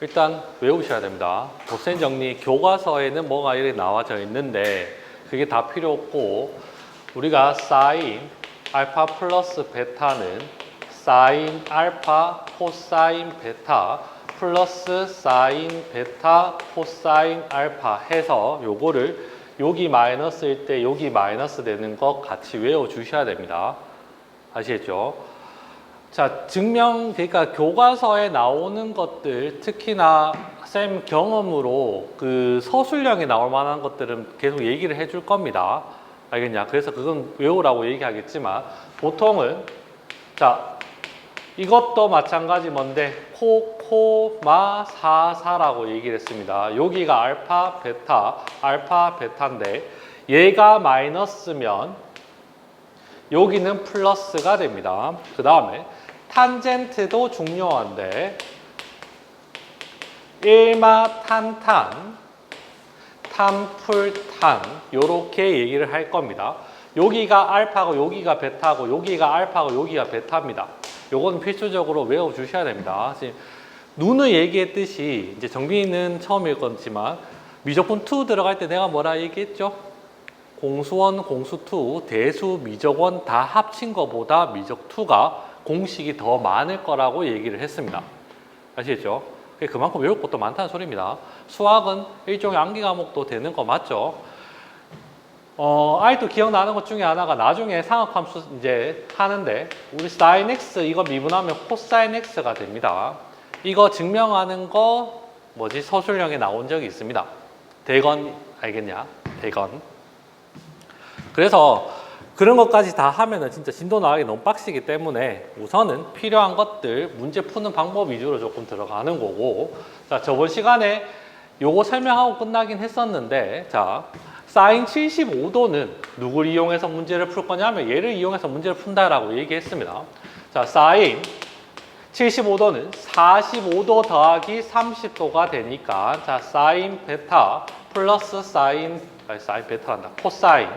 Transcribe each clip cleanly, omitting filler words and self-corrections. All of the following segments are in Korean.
일단 외우셔야 됩니다. 도센 정리 교과서에는 뭐가 이렇게 나와져 있는데 그게 다 필요 없고 우리가 사인 알파 플러스 베타는 사인 알파 코사인 베타 플러스 사인 베타 코사인 알파 해서 요거를 여기 마이너스일 때 여기 마이너스 되는 거 같이 외워주셔야 됩니다. 아시겠죠? 자, 증명, 그러니까 교과서에 나오는 것들, 특히나 쌤 경험으로 그 서술형에 나올 만한 것들은 계속 얘기를 해줄 겁니다. 알겠냐? 그래서 그건 외우라고 얘기하겠지만, 보통은, 자, 이것도 마찬가지 뭔데, 코마사사라고 얘기를 했습니다. 여기가 알파, 베타인데, 얘가 마이너스면, 여기는 플러스가 됩니다. 그 다음에, 탄젠트도 중요한데 1마탄탄, 탄풀탄 요렇게 얘기를 할 겁니다. 여기가 알파고 여기가 베타고 여기가 알파고 여기가 베타입니다. 요거는 필수적으로 외워주셔야 됩니다. 지금 누누이 얘기했듯이 이제 정빈이는 처음일 거지만 미적분 2 들어갈 때 내가 뭐라 얘기했죠? 공수원, 공수2, 대수, 미적원 다 합친 것보다 미적2가 공식이 더 많을 거라고 얘기를 했습니다. 아시겠죠? 그만큼 외울 것도 많다는 소리입니다. 수학은 일종의 암기 과목도 되는 거 맞죠? 아직도 기억나는 것 중에 하나가 나중에 상학함수 이제 하는데 우리 sin x 이거 미분하면 코사인 x가 됩니다. 이거 증명하는 거 뭐지? 서술형에 나온 적이 있습니다. 대건 알겠냐? 대건. 그래서 그런 것까지 다 하면은 진짜 진도 나가기 너무 빡시기 때문에 우선은 필요한 것들 문제 푸는 방법 위주로 조금 들어가는 거고 자 저번 시간에 요거 설명하고 끝나긴 했었는데 자 사인 75도는 누굴 이용해서 문제를 풀 거냐면 얘를 이용해서 문제를 푼다라고 얘기했습니다. 자 사인 75도는 45도 더하기 30도가 되니까 자 사인 베타 플러스 사인 베타 한다 코사인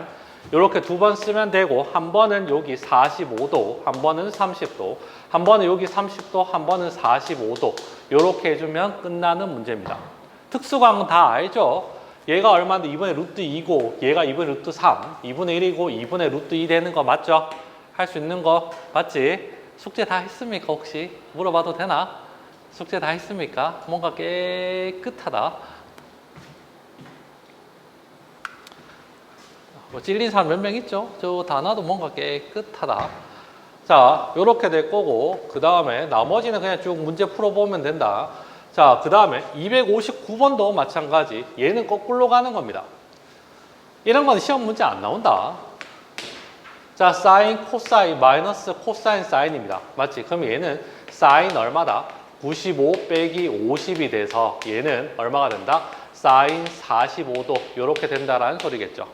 이렇게 두 번 쓰면 되고 한 번은 여기 45도, 한 번은 30도, 한 번은 여기 30도, 한 번은 45도 이렇게 해주면 끝나는 문제입니다. 특수광은 다 알죠? 얘가 얼마인데 2분의 루트 2고 얘가 2분의 루트 3, 2분의 1이고 2분의 루트 2 되는 거 맞죠? 할 수 있는 거 맞지? 숙제 다 했습니까 혹시? 물어봐도 되나? 숙제 다 했습니까? 뭔가 깨끗하다. 뭐 찔린 사람 몇 명 있죠? 저 단어도 뭔가 깨끗하다. 자, 요렇게 될 거고 그 다음에 나머지는 그냥 쭉 문제 풀어보면 된다. 자, 그 다음에 259번도 마찬가지. 얘는 거꾸로 가는 겁니다. 이런 건 시험 문제 안 나온다. 자, 사인, 코사인, 마이너스 코사인, 사인입니다. 맞지? 그럼 얘는 사인 얼마다? 95 빼기 50이 돼서 얘는 얼마가 된다? 사인 45도 요렇게 된다라는 소리겠죠.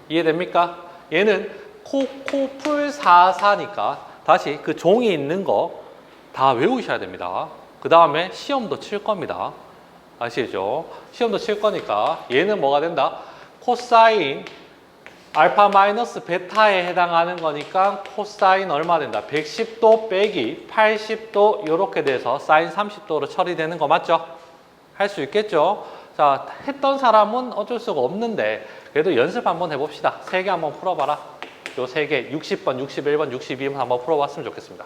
이해됩니까? 얘는 코풀사사니까 다시 그 종이 있는 거 다 외우셔야 됩니다. 그 다음에 시험도 칠 겁니다. 아시죠? 시험도 칠 거니까 얘는 뭐가 된다? 코사인 알파 마이너스 베타에 해당하는 거니까 코사인 얼마 된다? 110도 빼기 80도 이렇게 돼서 사인 30도로 처리되는 거 맞죠? 할 수 있겠죠? 자, 했던 사람은 어쩔 수가 없는데 그래도 연습 한번 해봅시다. 3개 한번 풀어봐라. 요 3개, 60번, 61번, 62번 한번 풀어봤으면 좋겠습니다.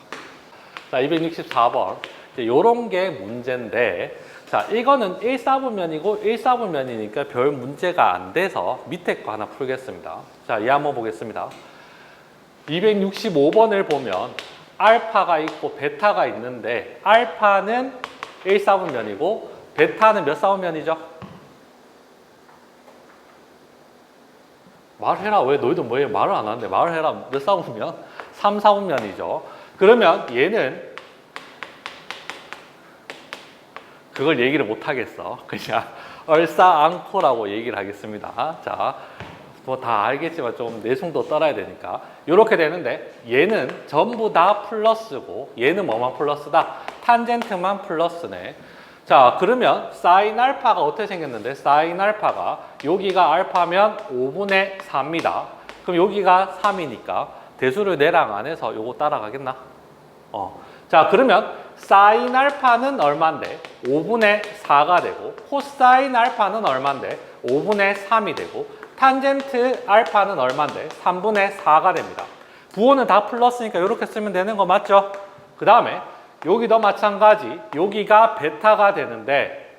자, 264번. 요런 게 문제인데 자, 이거는 1사분면이고 1사분면이니까 별 문제가 안 돼서 밑에 거 하나 풀겠습니다. 자, 얘 한번 보겠습니다. 265번을 보면 알파가 있고 베타가 있는데 알파는 1사분면이고 베타는 몇 사분면이죠? 말해라. 왜 너희들 뭐해? 말을 안 하는데 말을 해라. 몇 사분면? 3, 4분면이죠. 그러면 얘는 그걸 얘기를 못 하겠어. 그냥 얼싸안코라고 얘기를 하겠습니다. 자, 뭐 다 알겠지만 좀 내숭도 떨어야 되니까 이렇게 되는데 얘는 전부 다 플러스고 얘는 뭐만 플러스다? 탄젠트만 플러스네. 자, 그러면 사인 알파가 어떻게 생겼는데 사인 알파가 여기가 알파면 5분의 4입니다. 그럼 여기가 3이니까 대수를 내랑 안 해서 요거 따라가겠나? 자, 그러면 사인 알파는 얼마인데 5분의 4가 되고 코사인 알파는 얼마인데 5분의 3이 되고 탄젠트 알파는 얼마인데 3분의 4가 됩니다. 부호는 다 플러스니까 이렇게 쓰면 되는 거 맞죠? 그 다음에 여기도 마찬가지 여기가 베타가 되는데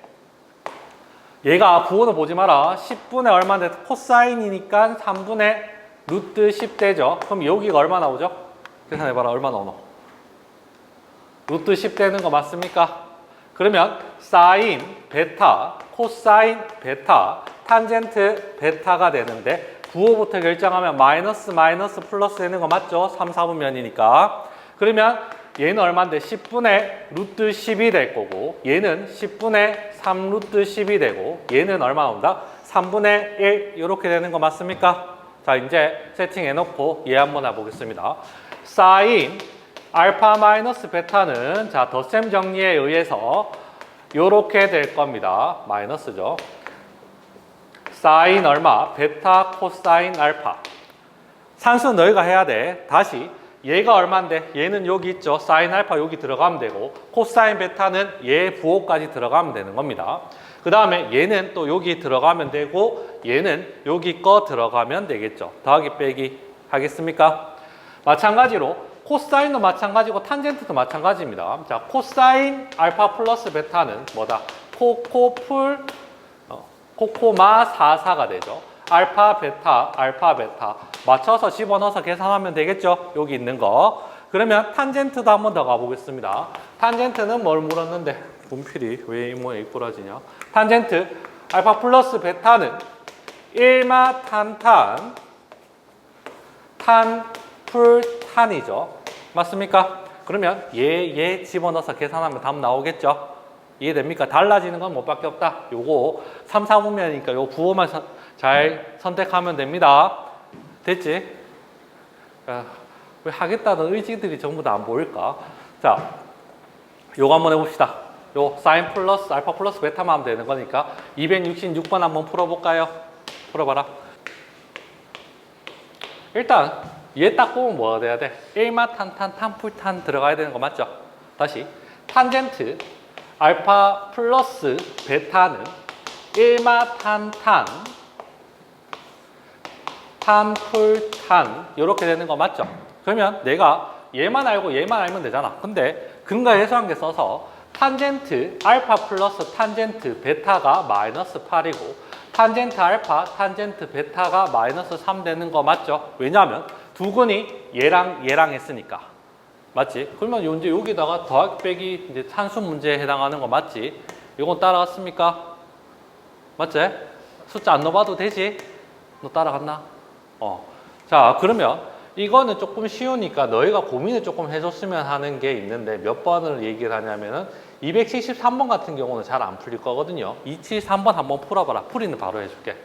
얘가 부호는 보지 마라. 10분의 얼마인데 코사인이니까 3분의 루트 10 되죠. 그럼 여기가 얼마 나오죠? 계산해봐라. 얼마 나오노? 루트 10 되는 거 맞습니까? 그러면 사인 베타, 코사인 베타, 탄젠트 베타가 되는데 부호부터 결정하면 마이너스 마이너스 플러스 되는 거 맞죠? 3, 4분면이니까. 그러면 얘는 얼마인데 10분의 루트 10이 될 거고 얘는 10분의 3 루트 10이 되고 얘는 얼마 나온다? 3분의 1 이렇게 되는 거 맞습니까? 자 이제 세팅해 놓고 얘 한번 해보겠습니다. 사인 알파 마이너스 베타는 자 덧셈 정리에 의해서 이렇게 될 겁니다. 마이너스죠. 사인 얼마? 베타 코사인 알파. 산수는 너희가 해야 돼. 다시 얘가 얼마인데 얘는 여기 있죠. 사인 알파 여기 들어가면 되고 코사인 베타는 얘 부호까지 들어가면 되는 겁니다. 그 다음에 얘는 또 여기 들어가면 되고 얘는 여기 거 들어가면 되겠죠. 더하기 빼기 하겠습니까? 마찬가지로 코사인도 마찬가지고 탄젠트도 마찬가지입니다. 자, 코사인 알파 플러스 베타는 뭐다? 코코마 44가 되죠. 알파 베타 맞춰서 집어넣어서 계산하면 되겠죠. 여기 있는 거. 그러면 탄젠트도 한 번 더 가보겠습니다. 탄젠트는 뭘 물었는데 분필이 왜 이 모양 이꾸라지냐? 탄젠트 알파 플러스 베타는 1마 탄탄 풀탄이죠. 맞습니까? 그러면 얘 집어넣어서 계산하면 답 나오겠죠? 이해됩니까? 달라지는 건 뭐밖에 없다. 요거 3, 4분면이니까 요 부호만 잘 선택하면 됩니다. 됐지? 왜 하겠다는 의지들이 전부 다 안 보일까? 자, 요거 한번 해봅시다. 요 사인 플러스 알파 플러스 베타만 하면 되는 거니까 266번 한번 풀어볼까요? 풀어봐라. 일단 얘 딱 보면 뭐가 돼야 돼? 1마 탄탄 탄풀탄 들어가야 되는 거 맞죠? 다시 탄젠트 알파 플러스 베타는 1마 탄탄 탄풀탄 이렇게 되는 거 맞죠? 그러면 내가 얘만 알고 얘만 알면 되잖아. 근데 근거해소한 게 써서 탄젠트 알파 플러스 탄젠트 베타가 마이너스 8이고 탄젠트 알파 탄젠트 베타가 마이너스 3 되는 거 맞죠? 왜냐하면 두근이 얘랑 했으니까. 맞지? 그러면 이제 여기다가 더하기 빼기 이제 산수 문제에 해당하는 거 맞지? 이건 따라갔습니까? 맞지? 숫자 안 넣어봐도 되지? 너 따라갔나? 자, 그러면 이거는 조금 쉬우니까 너희가 고민을 조금 해줬으면 하는 게 있는데 몇 번을 얘기를 하냐면은 273번 같은 경우는 잘 안 풀릴 거거든요. 273번 한번 풀어봐라. 풀이는 바로 해줄게.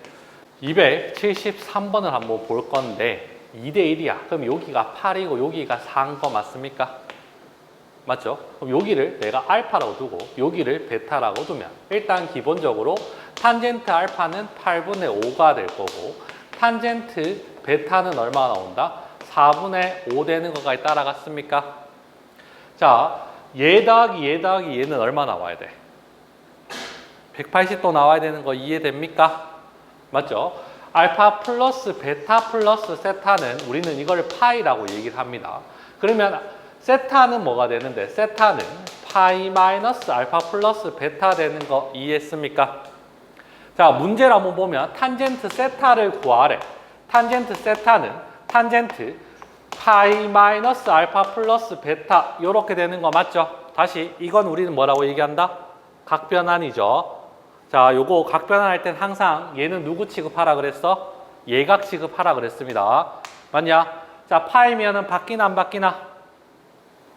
273번을 한번 볼 건데 2대1이야. 그럼 여기가 8이고 여기가 4인 거 맞습니까? 맞죠? 그럼 여기를 내가 알파라고 두고 여기를 베타라고 두면 일단 기본적으로 탄젠트 알파는 8분의 5가 될 거고 탄젠트 베타는 얼마 나온다? 4분의 5 되는 거까지 따라갔습니까? 자, 얘 더하기 얘는 얼마 나와야 돼? 180도 나와야 되는 거 이해됩니까? 맞죠? 알파 플러스 베타 플러스 세타는 우리는 이걸 파이라고 얘기를 합니다. 그러면 세타는 뭐가 되는데? 세타는 파이 마이너스 알파 플러스 베타 되는 거 이해했습니까? 자, 문제를 한번 보면 탄젠트 세타를 구하래. 탄젠트 세타는 탄젠트 파이 마이너스 알파 플러스 베타 이렇게 되는 거 맞죠? 다시 이건 우리는 뭐라고 얘기한다? 각변환이죠. 자, 요거 각변환할 땐 항상 얘는 누구 취급하라 그랬어? 예각 취급하라 그랬습니다. 맞냐? 자, 파이면은 바뀌나 안 바뀌나?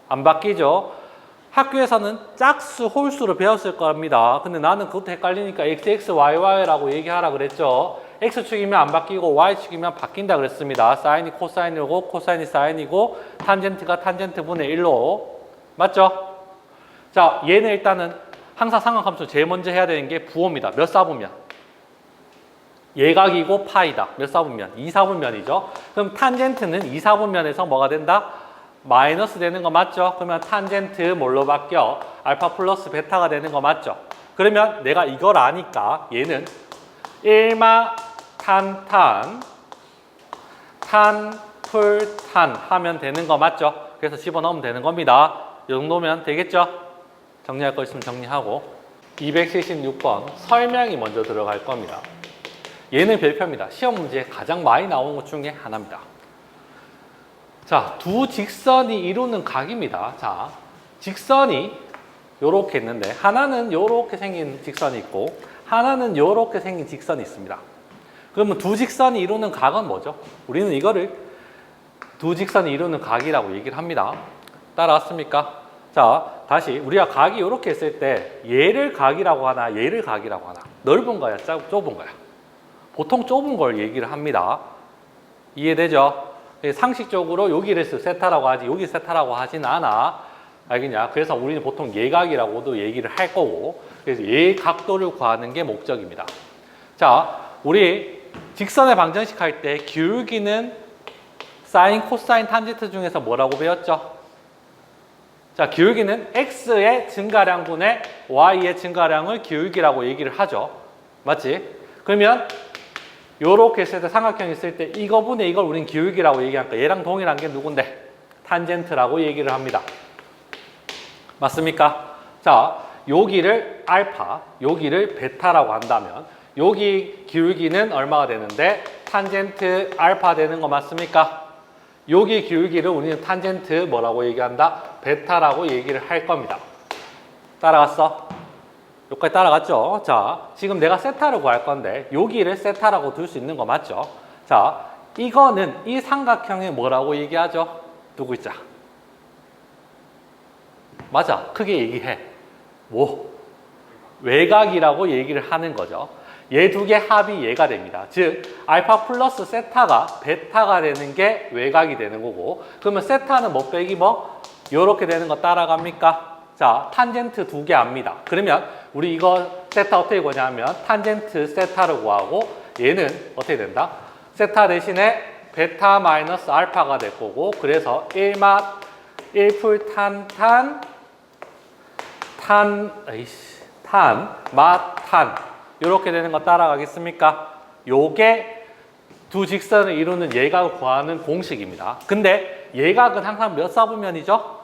안 바뀌죠. 학교에서는 짝수, 홀수를 배웠을 겁니다. 근데 나는 그것도 헷갈리니까 XX, YY라고 얘기하라 그랬죠. X축이면 안 바뀌고 Y축이면 바뀐다 그랬습니다. 사인이 코사인이고 코사인이 사인이고 탄젠트가 탄젠트 분의 1로 맞죠? 자, 얘는 일단은 항상 삼각함수 제일 먼저 해야 되는 게 부호입니다. 몇 사분면? 예각이고 파이다. 몇 사분면? 2사분면이죠. 그럼 탄젠트는 2사분면에서 뭐가 된다? 마이너스 되는 거 맞죠? 그러면 탄젠트 뭘로 바뀌어? 알파 플러스 베타가 되는 거 맞죠? 그러면 내가 이걸 아니까 얘는 1마 탄탄 탄풀탄 하면 되는 거 맞죠? 그래서 집어넣으면 되는 겁니다. 이 정도면 되겠죠? 정리할 거 있으면 정리하고 276번 설명이 먼저 들어갈 겁니다. 얘는 별표입니다. 시험 문제에 가장 많이 나오는 것 중에 하나입니다. 자, 두 직선이 이루는 각입니다. 자, 직선이 요렇게 있는데 하나는 요렇게 생긴 직선이 있고 하나는 요렇게 생긴 직선이 있습니다. 그러면 두 직선이 이루는 각은 뭐죠? 우리는 이거를 두 직선이 이루는 각이라고 얘기를 합니다. 따라왔습니까? 자, 다시 우리가 각이 이렇게 있을 때 얘를 각이라고 하나 얘를 각이라고 하나 넓은 거야 좁은 거야? 보통 좁은 걸 얘기를 합니다. 이해되죠? 상식적으로 여기를 세타라고 하지 여기 세타라고 하진 않아. 알겠냐? 그래서 우리는 보통 예각이라고도 얘기를 할 거고 그래서 얘 각도를 구하는 게 목적입니다. 자, 우리 직선의 방정식 할 때 기울기는 사인, 코사인, 탄젠트 중에서 뭐라고 배웠죠? 자, 기울기는 x의 증가량분의 y의 증가량을 기울기라고 얘기를 하죠. 맞지? 그러면 요렇게 했을 때 삼각형이 있을 때 이거분의 이걸 우린 기울기라고 얘기하니까 얘랑 동일한 게 누군데? 탄젠트라고 얘기를 합니다. 맞습니까? 자, 여기를 알파, 여기를 베타라고 한다면 여기 기울기는 얼마가 되는데 탄젠트 알파 되는 거 맞습니까? 여기 기울기를 우리는 탄젠트 뭐라고 얘기한다? 베타라고 얘기를 할 겁니다. 따라갔어? 여기까지 따라갔죠? 자, 지금 내가 세타를 구할 건데 여기를 세타라고 둘 수 있는 거 맞죠? 자, 이거는 이 삼각형에 뭐라고 얘기하죠? 두고 있자. 맞아. 크게 얘기해. 뭐? 외곽이라고 얘기를 하는 거죠. 얘 두 개 합이 얘가 됩니다. 즉 알파 플러스 세타가 베타가 되는 게 외곽이 되는 거고 그러면 세타는 뭐 빼기 뭐? 요렇게 되는 거 따라갑니까? 자, 탄젠트 두 개 압니다. 그러면 우리 이거 세타 어떻게 구하냐면 탄젠트 세타를 구하고 얘는 어떻게 된다? 세타 대신에 베타 마이너스 알파가 될 거고 그래서 1마 1풀 탄 마탄 이렇게 되는 거 따라가겠습니까? 요게 두 직선을 이루는 예각을 구하는 공식입니다. 근데 예각은 항상 몇 사분면이죠?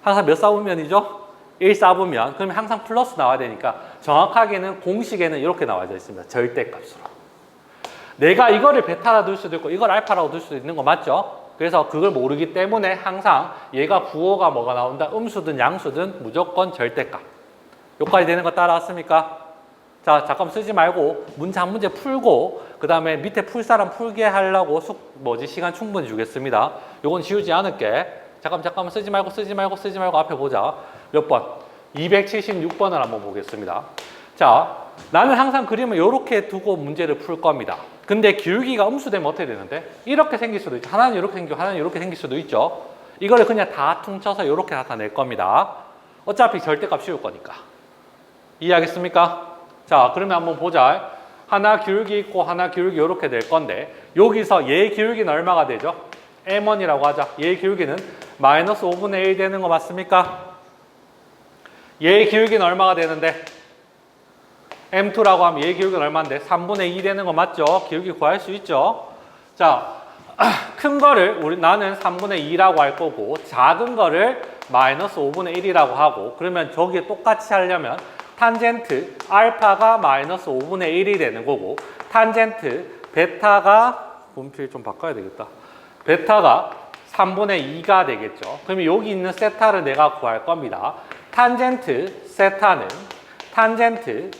항상 몇 사분면이죠? 1사분면. 그러면 항상 플러스 나와야 되니까 정확하게는 공식에는 이렇게 나와져 있습니다. 절대값으로. 내가 이거를 베타라 둘 수도 있고 이걸 알파라고 둘 수도 있는 거 맞죠? 그래서 그걸 모르기 때문에 항상 얘가 부호가 뭐가 나온다? 음수든 양수든 무조건 절대값. 여기까지 되는 거 따라왔습니까? 자, 잠깐 쓰지 말고 한 문제 풀고 그 다음에 밑에 풀 사람 풀게 하려고 시간 충분히 주겠습니다. 요건 지우지 않을게. 잠깐만 쓰지 말고 앞에 보자. 몇 번? 276번을 한번 보겠습니다. 자, 나는 항상 그림을 이렇게 두고 문제를 풀 겁니다. 근데 기울기가 음수되면 어떻게 되는데? 이렇게 생길 수도 있죠. 하나는 이렇게 생기고 하나는 이렇게 생길 수도 있죠. 이거를 그냥 다 퉁쳐서 이렇게 나타낼 겁니다. 어차피 절대값 씌울 거니까. 이해하겠습니까? 자, 그러면 한번 보자. 하나 기울기 있고 하나 기울기 이렇게 될 건데 여기서 얘 기울기는 얼마가 되죠? M1이라고 하자. 얘 기울기는 마이너스 5분의 1 되는 거 맞습니까? 얘 기울기는 얼마가 되는데? M2라고 하면 얘 기울기는 얼마인데? 3분의 2 되는 거 맞죠? 기울기 구할 수 있죠? 자, 큰 거를 나는 3분의 2라고 할 거고 작은 거를 마이너스 5분의 1이라고 하고 그러면 저기에 똑같이 하려면 탄젠트 알파가 마이너스 5분의 1이 되는 거고 탄젠트 베타가 분필 좀 바꿔야 되겠다. 베타가 3분의 2가 되겠죠. 그러면 여기 있는 세타를 내가 구할 겁니다. 탄젠트 세타는 탄젠트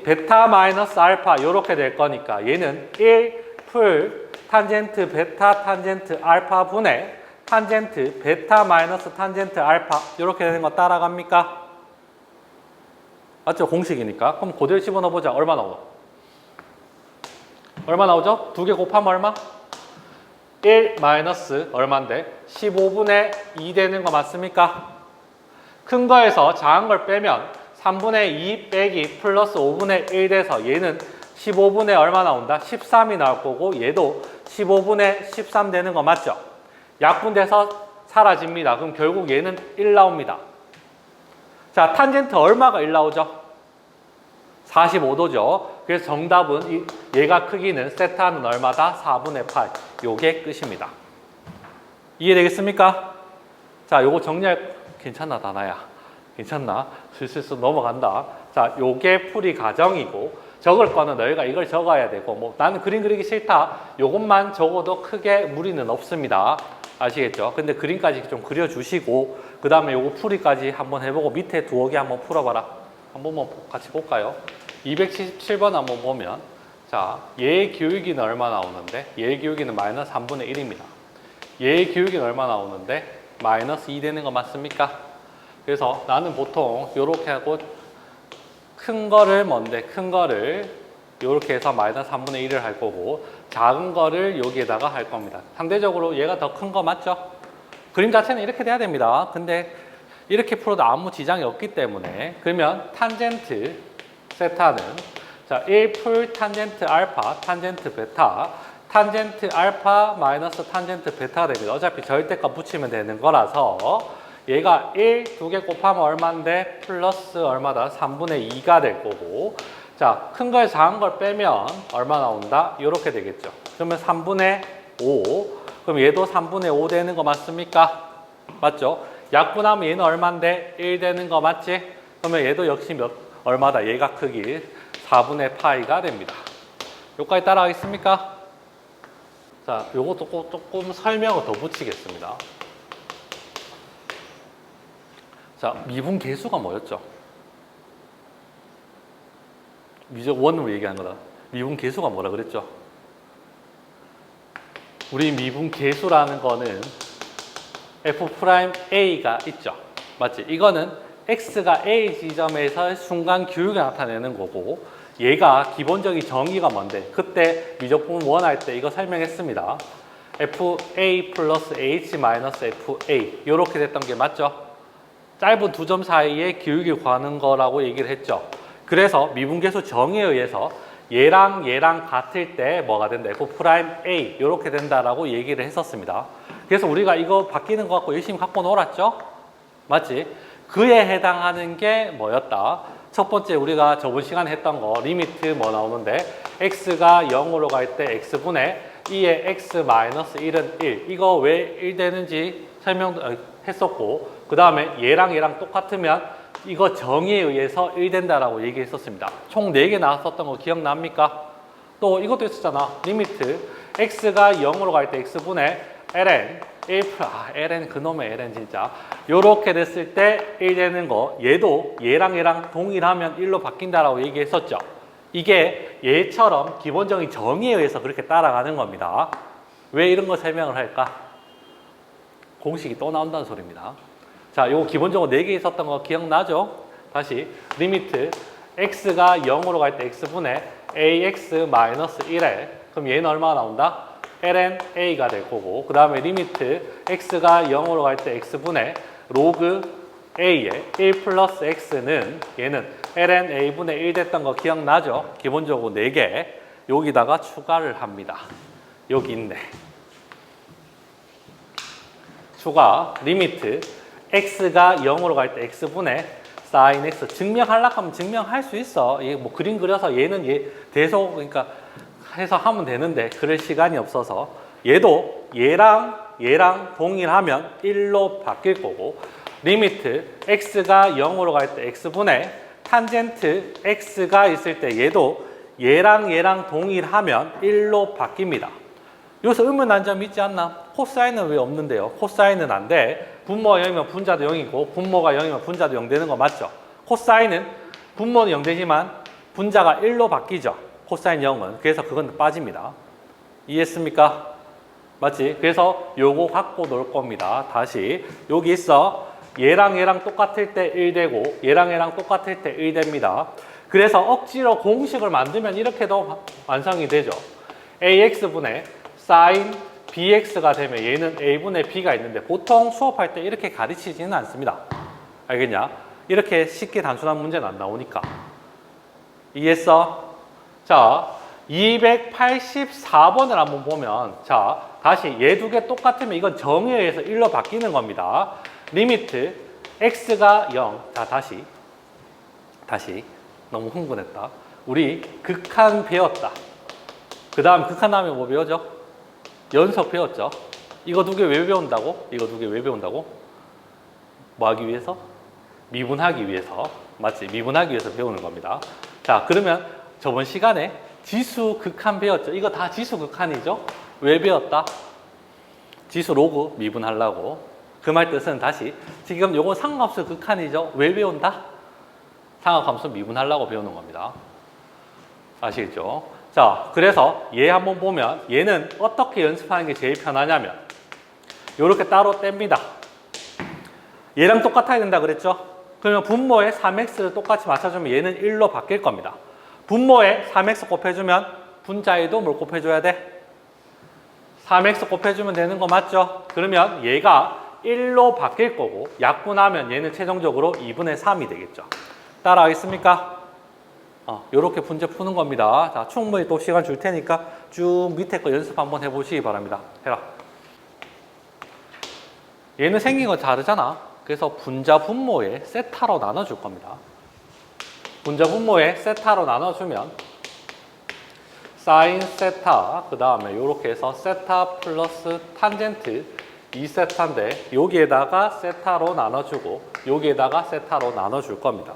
베타 마이너스 알파 이렇게 될 거니까 얘는 1풀 탄젠트 베타 탄젠트 알파 분의 탄젠트 베타 마이너스 탄젠트 알파 이렇게 되는 거 따라갑니까? 맞죠? 공식이니까. 그럼 그대로 집어넣어 보자. 얼마 나오죠? 얼마 나오죠? 두 개 곱하면 얼마? 1 마이너스 얼마인데? 15분의 2 되는 거 맞습니까? 큰 거에서 작은 걸 빼면 3분의 2 빼기 플러스 5분의 1 돼서 얘는 15분의 얼마 나온다? 13이 나올 거고 얘도 15분의 13 되는 거 맞죠? 약분돼서 사라집니다. 그럼 결국 얘는 1 나옵니다. 자, 탄젠트 얼마가 1 나오죠? 45도죠. 그래서 정답은 얘가 크기는 세타는 얼마다? 4분의 파이. 요게 끝입니다. 이해되겠습니까? 자, 요거 정리할, 괜찮나, 다나야? 괜찮나? 슬슬 넘어간다. 자, 요게 풀이 과정이고, 적을 거는 너희가 이걸 적어야 되고, 뭐, 나는 그림 그리기 싫다. 요것만 적어도 크게 무리는 없습니다. 아시겠죠? 근데 그림까지 좀 그려주시고, 그 다음에 요거 풀이까지 한번 해보고, 밑에 두어 개 한번 풀어봐라. 한번 같이 볼까요? 277번 한번 보면, 자, 얘의 기울기는 얼마 나오는데? 얘의 기울기는 마이너스 3분의 1입니다. 얘의 기울기는 얼마 나오는데? 마이너스 2 되는 거 맞습니까? 그래서 나는 보통 요렇게 하고 큰 거를 뭔데? 큰 거를 요렇게 해서 마이너스 3분의 1을 할 거고 작은 거를 여기에다가 할 겁니다. 상대적으로 얘가 더 큰 거 맞죠? 그림 자체는 이렇게 돼야 됩니다. 근데 이렇게 풀어도 아무 지장이 없기 때문에 그러면 탄젠트 세타는 자, 1풀 탄젠트 알파, 탄젠트 베타, 탄젠트 알파 마이너스 탄젠트 베타가 됩니다. 어차피 절대값 붙이면 되는 거라서 얘가 1, 2개 곱하면 얼마인데 플러스 얼마다? 3분의 2가 될 거고 자, 큰 걸 작은 걸 빼면 얼마 나온다? 이렇게 되겠죠. 그러면 3분의 5 그럼 얘도 3분의 5 되는 거 맞습니까? 맞죠? 약분하면 얘는 얼마인데? 1 되는 거 맞지? 그러면 얘도 역시 얼마다? 얘가 크기 4분의 파이가 됩니다. 여기까지 따라가겠습니까? 자, 요것도 조금 설명을 더 붙이겠습니다. 자, 미분 계수가 뭐였죠? 미적 원으로 얘기한 거다. 미분 계수가 뭐라 그랬죠? 우리 미분 계수라는 거는 F'A가 있죠. 맞지? 이거는 X가 A 지점에서 순간 기울기 나타내는 거고 얘가 기본적인 정의가 뭔데? 그때 미적분 원할 때 이거 설명했습니다. FA 플러스 H 마이너스 FA 이렇게 됐던 게 맞죠? 짧은 두 점 사이에 기울기 구하는 거라고 얘기를 했죠. 그래서 미분계수 정의에 의해서 얘랑 얘랑 같을 때 뭐가 된다? F'A 이렇게 된다라고 얘기를 했었습니다. 그래서 우리가 이거 바뀌는 거 갖고 열심히 갖고 놀았죠? 맞지? 그에 해당하는 게 뭐였다? 첫 번째 우리가 저번 시간에 했던 거 리미트 뭐 나오는데 x가 0으로 갈 때 x분의 2의 x 마이너스 1은 1 이거 왜 1 되는지 설명했었고 그 다음에 얘랑 얘랑 똑같으면 이거 정의에 의해서 1 된다라고 얘기했었습니다. 총 4개 나왔었던 거 기억납니까? 또 이것도 있었잖아. 리미트 x가 0으로 갈 때 x분의 ln 1 ln 그놈의 ln 진짜 요렇게 됐을 때 1 되는 거 얘도 얘랑 얘랑 동일하면 1로 바뀐다라고 얘기했었죠. 이게 얘처럼 기본적인 정의에 의해서 그렇게 따라가는 겁니다. 왜 이런 거 설명을 할까? 공식이 또 나온다는 소리입니다. 자, 요거 기본적으로 4개 있었던 거 기억나죠? 다시 리미트 x가 0으로 갈 때 x분의 ax 마이너스 1에 그럼 얘는 얼마가 나온다? ln a가 될 거고 그 다음에 리미트 x가 0으로 갈 때 x분의 로그 a에 1 플러스 x는 얘는 ln a분의 1 됐던 거 기억나죠? 기본적으로 4개 여기다가 추가를 합니다. 여기 있네. 추가 리미트 x가 0으로 갈 때 x분의 sin x 증명하려고 하면 증명할 수 있어. 이게 뭐 그림 그려서 얘는 얘 대속 그러니까 해서 하면 되는데 그럴 시간이 없어서 얘도 얘랑 동일하면 1로 바뀔 거고 리미트 x가 0으로 갈 때 x분의 탄젠트 x가 있을 때 얘도 얘랑 동일하면 1로 바뀝니다. 여기서 의문 난 점 있지 않나? 코사인은 왜 없는데요? 코사인은 안 돼. 분모가 0이면 분자도 0이고 분모가 0이면 분자도 0 되는 거 맞죠? 코사인은 분모는 0 되지만 분자가 1로 바뀌죠. 코사인 0은. 그래서 그건 빠집니다. 이해했습니까? 맞지? 그래서 요거 갖고 놀 겁니다. 다시 여기 있어. 얘랑 똑같을 때 1 되고 얘랑 똑같을 때 1 됩니다. 그래서 억지로 공식을 만들면 이렇게도 완성이 되죠. ax분의 sin bx가 되면 얘는 a분의 b가 있는데 보통 수업할 때 이렇게 가르치지는 않습니다. 알겠냐? 이렇게 쉽게 단순한 문제는 안 나오니까. 이해했어? 자, 284번을 한번 보면, 자, 다시 얘 두 개 똑같으면 이건 정의에 의해서 1로 바뀌는 겁니다. 리미트 x가 0. 자, 다시. 너무 흥분했다. 우리 극한 배웠다. 그 다음 극한 다음에 뭐 배우죠? 연속 배웠죠? 이거 두 개 왜 배운다고? 이거 두 개 왜 배운다고? 뭐 하기 위해서? 미분하기 위해서. 맞지? 미분하기 위해서 배우는 겁니다. 자, 그러면 저번 시간에 지수 극한 배웠죠? 이거 다 지수 극한이죠? 왜 배웠다? 지수 로그 미분하려고. 그 말 뜻은 다시 지금 요거 상함수 극한이죠? 왜 배운다? 상함수 미분하려고 배우는 겁니다. 아시겠죠? 자, 그래서 얘 한번 보면 얘는 어떻게 연습하는 게 제일 편하냐면 요렇게 따로 뗍니다. 얘랑 똑같아야 된다 그랬죠? 그러면 분모에 3x를 똑같이 맞춰주면 얘는 1로 바뀔 겁니다. 분모에 3x 곱해주면 분자에도 뭘 곱해줘야 돼? 3x 곱해주면 되는 거 맞죠? 그러면 얘가 1로 바뀔 거고 약분하면 얘는 최종적으로 2분의 3이 되겠죠. 따라가겠습니까? 요렇게 문제 푸는 겁니다. 자, 충분히 또 시간 줄 테니까 쭉 밑에 거 연습 한번 해보시기 바랍니다. 해라. 얘는 생긴 건 다르잖아. 그래서 분자 분모에 세타로 나눠줄 겁니다. 분자 분모에 세타로 나눠주면 사인 세타, 그 다음에 이렇게 해서 세타 플러스 탄젠트 2세타인데 여기에다가 세타로 나눠주고 여기에다가 세타로 나눠줄 겁니다.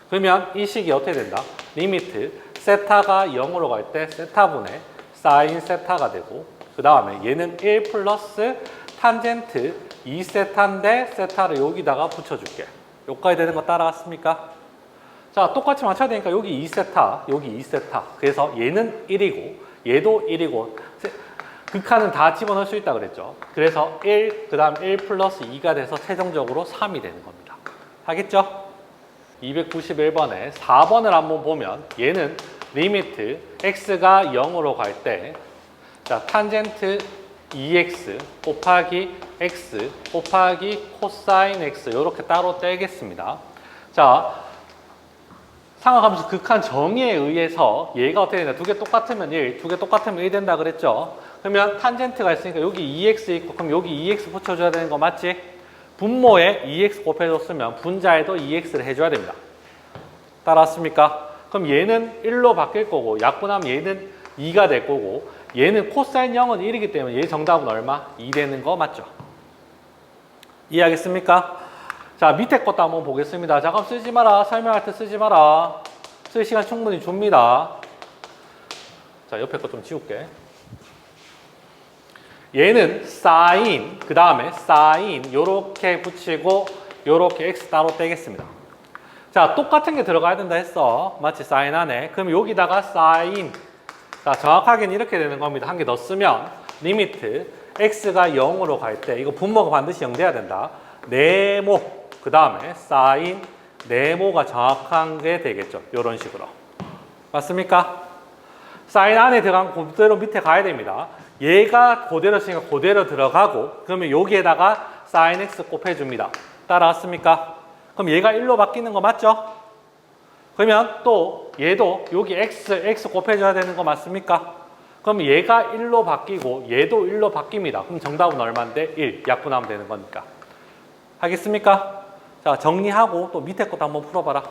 그러면 이 식이 어떻게 된다? 리미트 세타가 0으로 갈 때 세타분의 사인 세타가 되고 그 다음에 얘는 1 플러스 탄젠트 2세타인데 세타를 여기다가 붙여줄게. 여기까지 되는 거 따라갔습니까? 자, 똑같이 맞춰야 되니까 여기 2세타, 여기 2세타. 그래서 얘는 1이고 얘도 1이고 극한은 다 집어넣을 수 있다 그랬죠. 그래서 1, 그 다음 1 플러스 2가 돼서 최종적으로 3이 되는 겁니다. 하겠죠? 291번에 4번을 한번 보면 얘는 리미트 x가 0으로 갈 때 자, 탄젠트 2x 곱하기 x 곱하기 코사인 x 이렇게 따로 떼겠습니다. 자, 상하함수 극한 정의에 의해서 얘가 어떻게 되냐? 두 개 똑같으면 1, 두 개 똑같으면 1 된다 그랬죠? 그러면 탄젠트가 있으니까 여기 2x 있고 그럼 여기 2x 붙여줘야 되는 거 맞지? 분모에 2x 곱해줬으면 분자에도 2x를 해줘야 됩니다. 따라왔습니까? 그럼 얘는 1로 바뀔 거고 약분하면 얘는 2가 될 거고 얘는 코사인 0은 1이기 때문에 얘 정답은 얼마? 2 되는 거 맞죠? 이해하겠습니까? 자, 밑에 것도 한번 보겠습니다. 잠깐 쓰지 마라. 설명할 때 쓰지 마라. 쓸 시간 충분히 줍니다. 자, 옆에 거 좀 지울게. 얘는 사인, 그 다음에 사인 요렇게 붙이고 요렇게 x 따로 떼겠습니다. 자, 똑같은 게 들어가야 된다 했어. 마치 사인 안에. 그럼 여기다가 사인. 자, 정확하게는 이렇게 되는 겁니다. 한 개 더 쓰면 리미트 x가 0으로 갈 때 이거 분모가 반드시 0 돼야 된다. 네모. 그 다음에 사인 네모가 정확한 게 되겠죠. 이런 식으로. 맞습니까? 사인 안에 들어간 그대로 밑에 가야 됩니다. 얘가 그대로 있으니까 그대로 들어가고 그러면 여기에다가 사인 x 곱해줍니다. 따라왔습니까? 그럼 얘가 1로 바뀌는 거 맞죠? 그러면 또 얘도 여기 x 곱해줘야 되는 거 맞습니까? 그럼 얘가 1로 바뀌고 얘도 1로 바뀝니다. 그럼 정답은 얼마인데? 1. 약분하면 되는 거니까. 하겠습니까? 자, 정리하고 또 밑에 것도 한번 풀어봐라.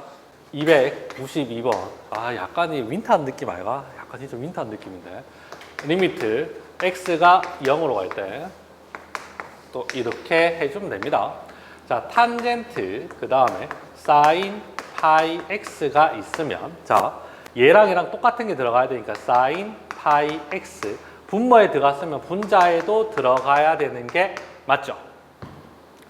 292번. 아, 약간 이 윈터한 느낌 아이가? 약간 진짜 윈터한 느낌인데. 리미트 x가 0으로 갈 때 또 이렇게 해주면 됩니다. 자, 탄젠트 그 다음에 사인 파이 x가 있으면 자, 얘랑 얘랑 똑같은 게 들어가야 되니까 사인 파이 x 분모에 들어갔으면 분자에도 들어가야 되는 게 맞죠?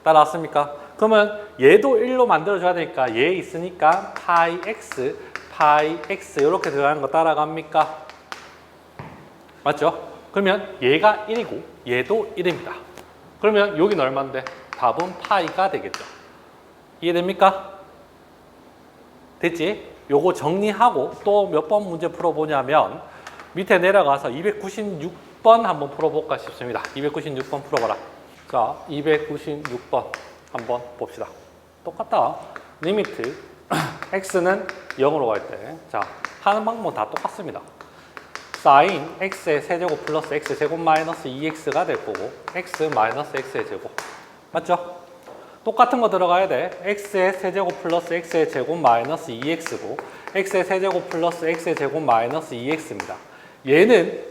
따라왔습니까? 그러면 얘도 1로 만들어줘야 되니까 얘 있으니까 파이 x 이렇게 들어가는 거 따라갑니까? 맞죠? 그러면 얘가 1이고 얘도 1입니다. 그러면 여기는 얼마인데? 답은 파이가 되겠죠. 이해됩니까? 됐지? 요거 정리하고 또 몇 번 문제 풀어보냐면 밑에 내려가서 296번 한번 풀어볼까 싶습니다. 296번 풀어봐라. 자, 296번 한번 봅시다. 똑같다. 리미트 x는 0으로 갈 때 자, 하는 방법은 다 똑같습니다. 사인 x의 세제곱 플러스 x의 제곱 마이너스 2x가 될 거고 x 마이너스 x의 제곱 맞죠? 똑같은 거 들어가야 돼. x의 세제곱 플러스 x의 제곱 마이너스 2x고 x의 세제곱 플러스 x의 제곱 마이너스 2x입니다. 얘는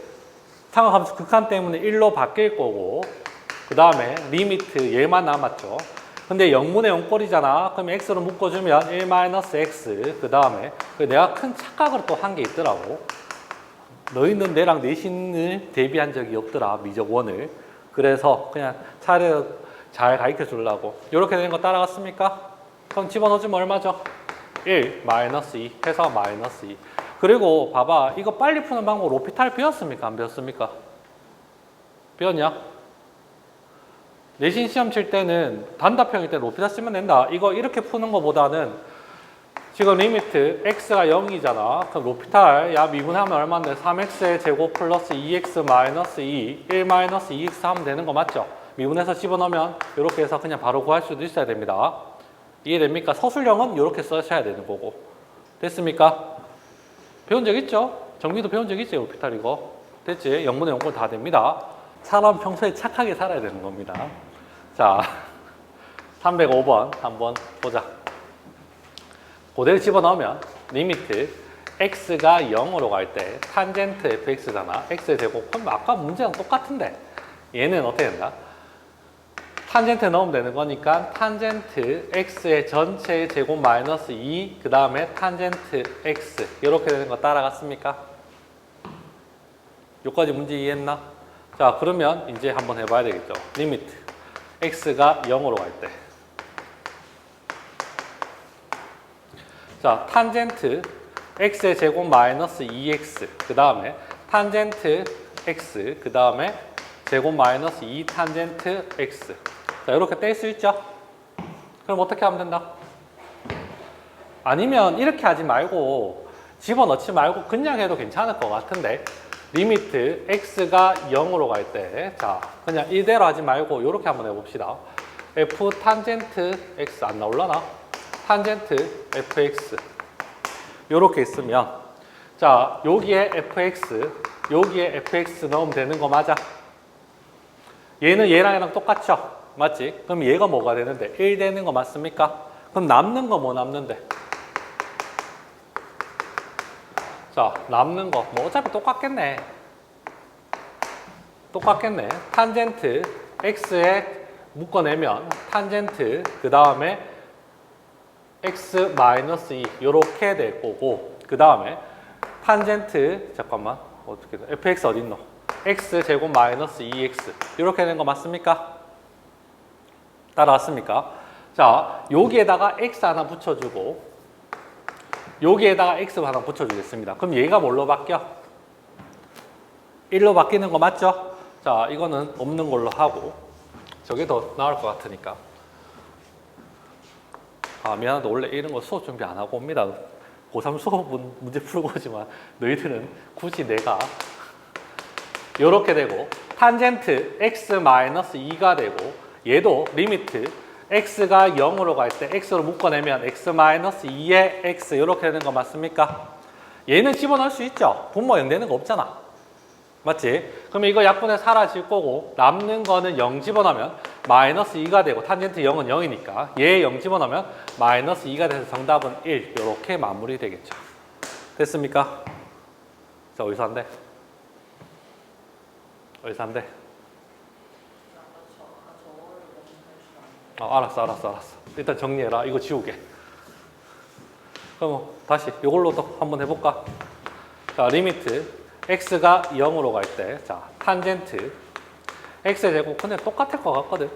상하함수 극한 때문에 1로 바뀔 거고 그 다음에 리미트 얘만 남았죠. 근데 0분의 0꼴이잖아. 그럼 x로 묶어주면 1 마이너스 x 그 다음에 내가 큰 착각을 또 한 게 있더라고. 너희는 내랑 내신을 대비한 적이 없더라. 미적원을. 그래서 그냥 차례 잘 가르쳐 주려고 이렇게 되는 거 따라갔습니까? 그럼 집어넣어주면 얼마죠? 1 마이너스 2 해서 마이너스 2. 그리고 봐봐 이거 빨리 푸는 방법 로피탈 배웠습니까? 안 배웠습니까? 배웠냐? 내신 시험 칠 때는 단답형일 때 로피탈 쓰면 된다. 이거 이렇게 푸는 것보다는 지금 리미트 x가 0이잖아. 그럼 로피탈 야 미분하면 얼마인데 3x의 제곱 플러스 2x 마이너스 2 1 마이너스 2x 하면 되는 거 맞죠? 미분해서 집어넣으면 이렇게 해서 그냥 바로 구할 수도 있어야 됩니다. 이해됩니까? 서술형은 이렇게 써셔야 되는 거고. 됐습니까? 배운 적 있죠? 정리도 배운 적 있지? 로피탈 이거. 됐지? 0분의 0꼴 다 됩니다. 사람 평소에 착하게 살아야 되는 겁니다. 자, 305번 한번 보자. 그대로 집어넣으면 리미트 x가 0으로 갈 때 탄젠트 fx잖아. x의 제곱. 그럼 아까 문제랑 똑같은데 얘는 어떻게 된다? 탄젠트 넣으면 되는 거니까 탄젠트 x의 전체의 제곱 마이너스 2 그 다음에 탄젠트 x 이렇게 되는 거 따라갔습니까? 여기까지 문제 이해했나? 자 그러면 이제 한번 해봐야 되겠죠. 리미트 x가 0으로 갈 때 자 탄젠트 x의 제곱 마이너스 2x 그 다음에 탄젠트 x 그 다음에 제곱 마이너스 2 탄젠트 x 자 이렇게 뗄 수 있죠? 그럼 어떻게 하면 된다? 아니면 이렇게 하지 말고 집어넣지 말고 그냥 해도 괜찮을 것 같은데 리미트 x가 0으로 갈 때 자 그냥 이대로 하지 말고 이렇게 한번 해봅시다. f 탄젠트 x 안 나올라나? 탄젠트 fx 이렇게 있으면 자 여기에 fx 여기에 fx 넣으면 되는 거 맞아? 얘는 얘랑 똑같죠? 맞지? 그럼 얘가 뭐가 되는데? 1 되는 거 맞습니까? 그럼 남는 거 뭐 남는데? 자, 남는 거. 뭐 어차피 똑같겠네. 똑같겠네. 탄젠트 x에 묶어내면 탄젠트 그 다음에 x 마이너스 2 요렇게 될 거고 그 다음에 탄젠트 잠깐만 어떻게 돼? fx 어딨노? x 제곱 마이너스 2x 이렇게 되는 거 맞습니까? 따라왔습니까? 자, 여기에다가 x 하나 붙여주고 여기에다가 x 하나 붙여주겠습니다. 그럼 얘가 뭘로 바뀌어? 1로 바뀌는 거 맞죠? 자, 이거는 없는 걸로 하고 저게 더 나을 것 같으니까 아, 미안하다. 원래 이런 거 수업 준비 안 하고 옵니다. 고3 수업은 문제 풀고 오지만 너희들은 굳이 내가 이렇게 되고 탄젠트 x-2가 되고 얘도 리미트 x가 0으로 갈 때 x로 묶어내면 x-2의 x 이렇게 되는 거 맞습니까? 얘는 집어넣을 수 있죠. 분모 0 되는 거 없잖아. 맞지? 그럼 이거 약분해 사라질 거고 남는 거는 0 집어넣으면 마이너스 2가 되고 탄젠트 0은 0이니까 얘 0 집어넣으면 마이너스 2가 돼서 정답은 1 이렇게 마무리 되겠죠. 됐습니까? 자, 어디서 안 돼? 어디서 안 돼? 알았어. 일단 정리해라. 이거 지우게. 그럼 다시 이걸로 또 한번 해볼까? 자, 리미트 x가 0으로 갈 때, 자, 탄젠트 x의 제곱 근데 똑같을 것 같거든.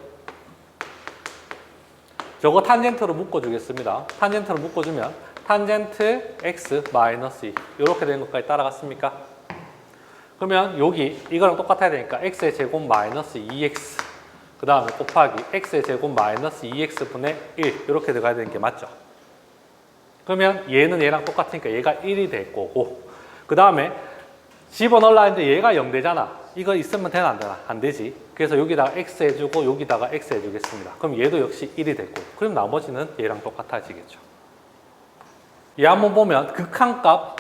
저거 탄젠트로 묶어주겠습니다. 탄젠트로 묶어주면 탄젠트 x 마이너스 2 이렇게 되는 것까지 따라갔습니까? 그러면 여기 이거랑 똑같아야 되니까 x의 제곱 마이너스 2x 그 다음에 곱하기 x의 제곱 마이너스 2x분의 1 이렇게 들어가야 되는 게 맞죠? 그러면 얘는 얘랑 똑같으니까 얘가 1이 될 거고 그 다음에 집어넣으려 했는데 얘가 0 되잖아. 이거 있으면 되나 안 되나? 안 되지. 그래서 여기다가 x 해주고 여기다가 x 해주겠습니다. 그럼 얘도 역시 1이 될 거고 그럼 나머지는 얘랑 똑같아지겠죠. 얘 한번 보면 극한값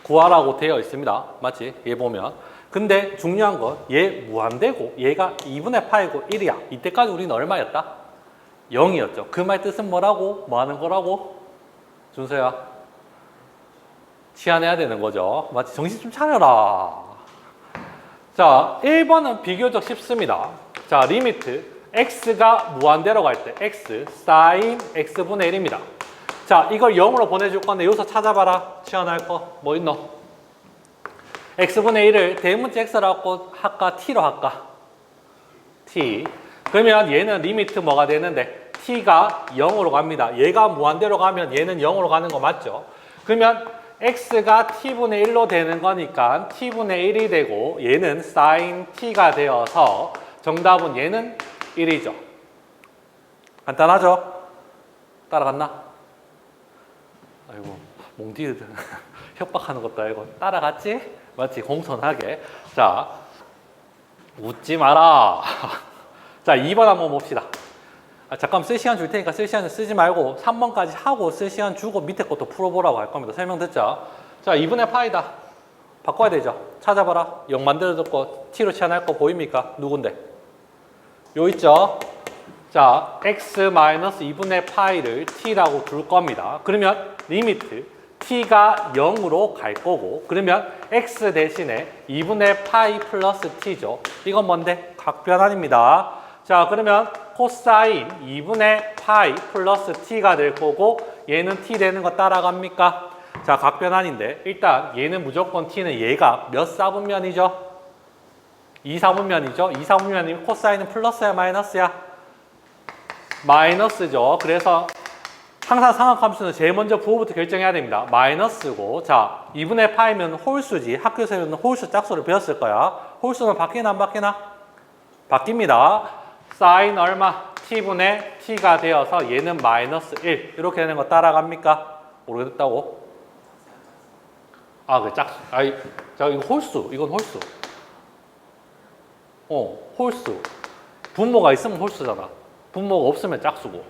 구하라고 되어 있습니다. 맞지? 얘 보면. 근데 중요한 건 얘 무한대고 얘가 2분의 파이고 1이야. 이때까지 우리는 얼마였다? 0이었죠. 그 말 뜻은 뭐라고? 뭐 하는 거라고? 준서야. 치환해야 되는 거죠. 맞지? 정신 좀 차려라. 자, 1번은 비교적 쉽습니다. 자, 리미트 x가 무한대로 갈 때 x sin x분의 1입니다. 자, 이걸 0으로 보내줄 건데 여기서 찾아봐라. 치환할 거 뭐 있노? x분의 1을 대문자 x라고 할까? t로 할까? t. 그러면 얘는 리미트 뭐가 되는데 t가 0으로 갑니다. 얘가 무한대로 가면 얘는 0으로 가는 거 맞죠? 그러면 x가 t분의 1로 되는 거니까 t분의 1이 되고 얘는 sin t가 되어서 정답은 얘는 1이죠. 간단하죠? 따라갔나? 아이고 몽디 협박하는 것도 아니고 따라갔지? 맞지? 공손하게. 자, 웃지 마라. 자, 2번 한번 봅시다. 잠깐 쓸 시간 줄 테니까 쓸 시간은 쓰지 말고 3번까지 하고 쓸 시간 주고 밑에 것도 풀어보라고 할 겁니다. 설명 듣죠? 자, 2분의 파이다. 바꿔야 되죠? 찾아봐라. 0 만들어줬고 t로 치환할 거 보입니까? 누군데? 요 있죠? 자, x-2분의 파이를 t라고 둘 겁니다. 그러면 리미트 t가 0으로 갈 거고 그러면 x 대신에 2분의 파이 플러스 t죠. 이건 뭔데? 각변환입니다. 자, 그러면 코사인 2분의 파이 플러스 t가 될 거고 얘는 t 되는 거 따라갑니까? 자, 각변환인데 일단 얘는 무조건 t는 얘가 몇 사분면이죠? 2사분면이죠? 2사분면이면 코사인은 플러스야 마이너스야? 마이너스죠. 그래서 항상 상학함수는 제일 먼저 부호부터 결정해야 됩니다. 마이너스고 자 2분의 파이면 홀수지. 학교에서는 홀수 짝수를 배웠을 거야. 홀수는 바뀌나 안 바뀌나? 바뀝니다. 사인 얼마? t분의 t가 되어서 얘는 마이너스 1 이렇게 되는 거 따라갑니까? 모르겠다고? 아, 그 짝수. 아이, 자, 이거 홀수. 이건 홀수. 홀수. 분모가 있으면 홀수잖아. 분모가 없으면 짝수고.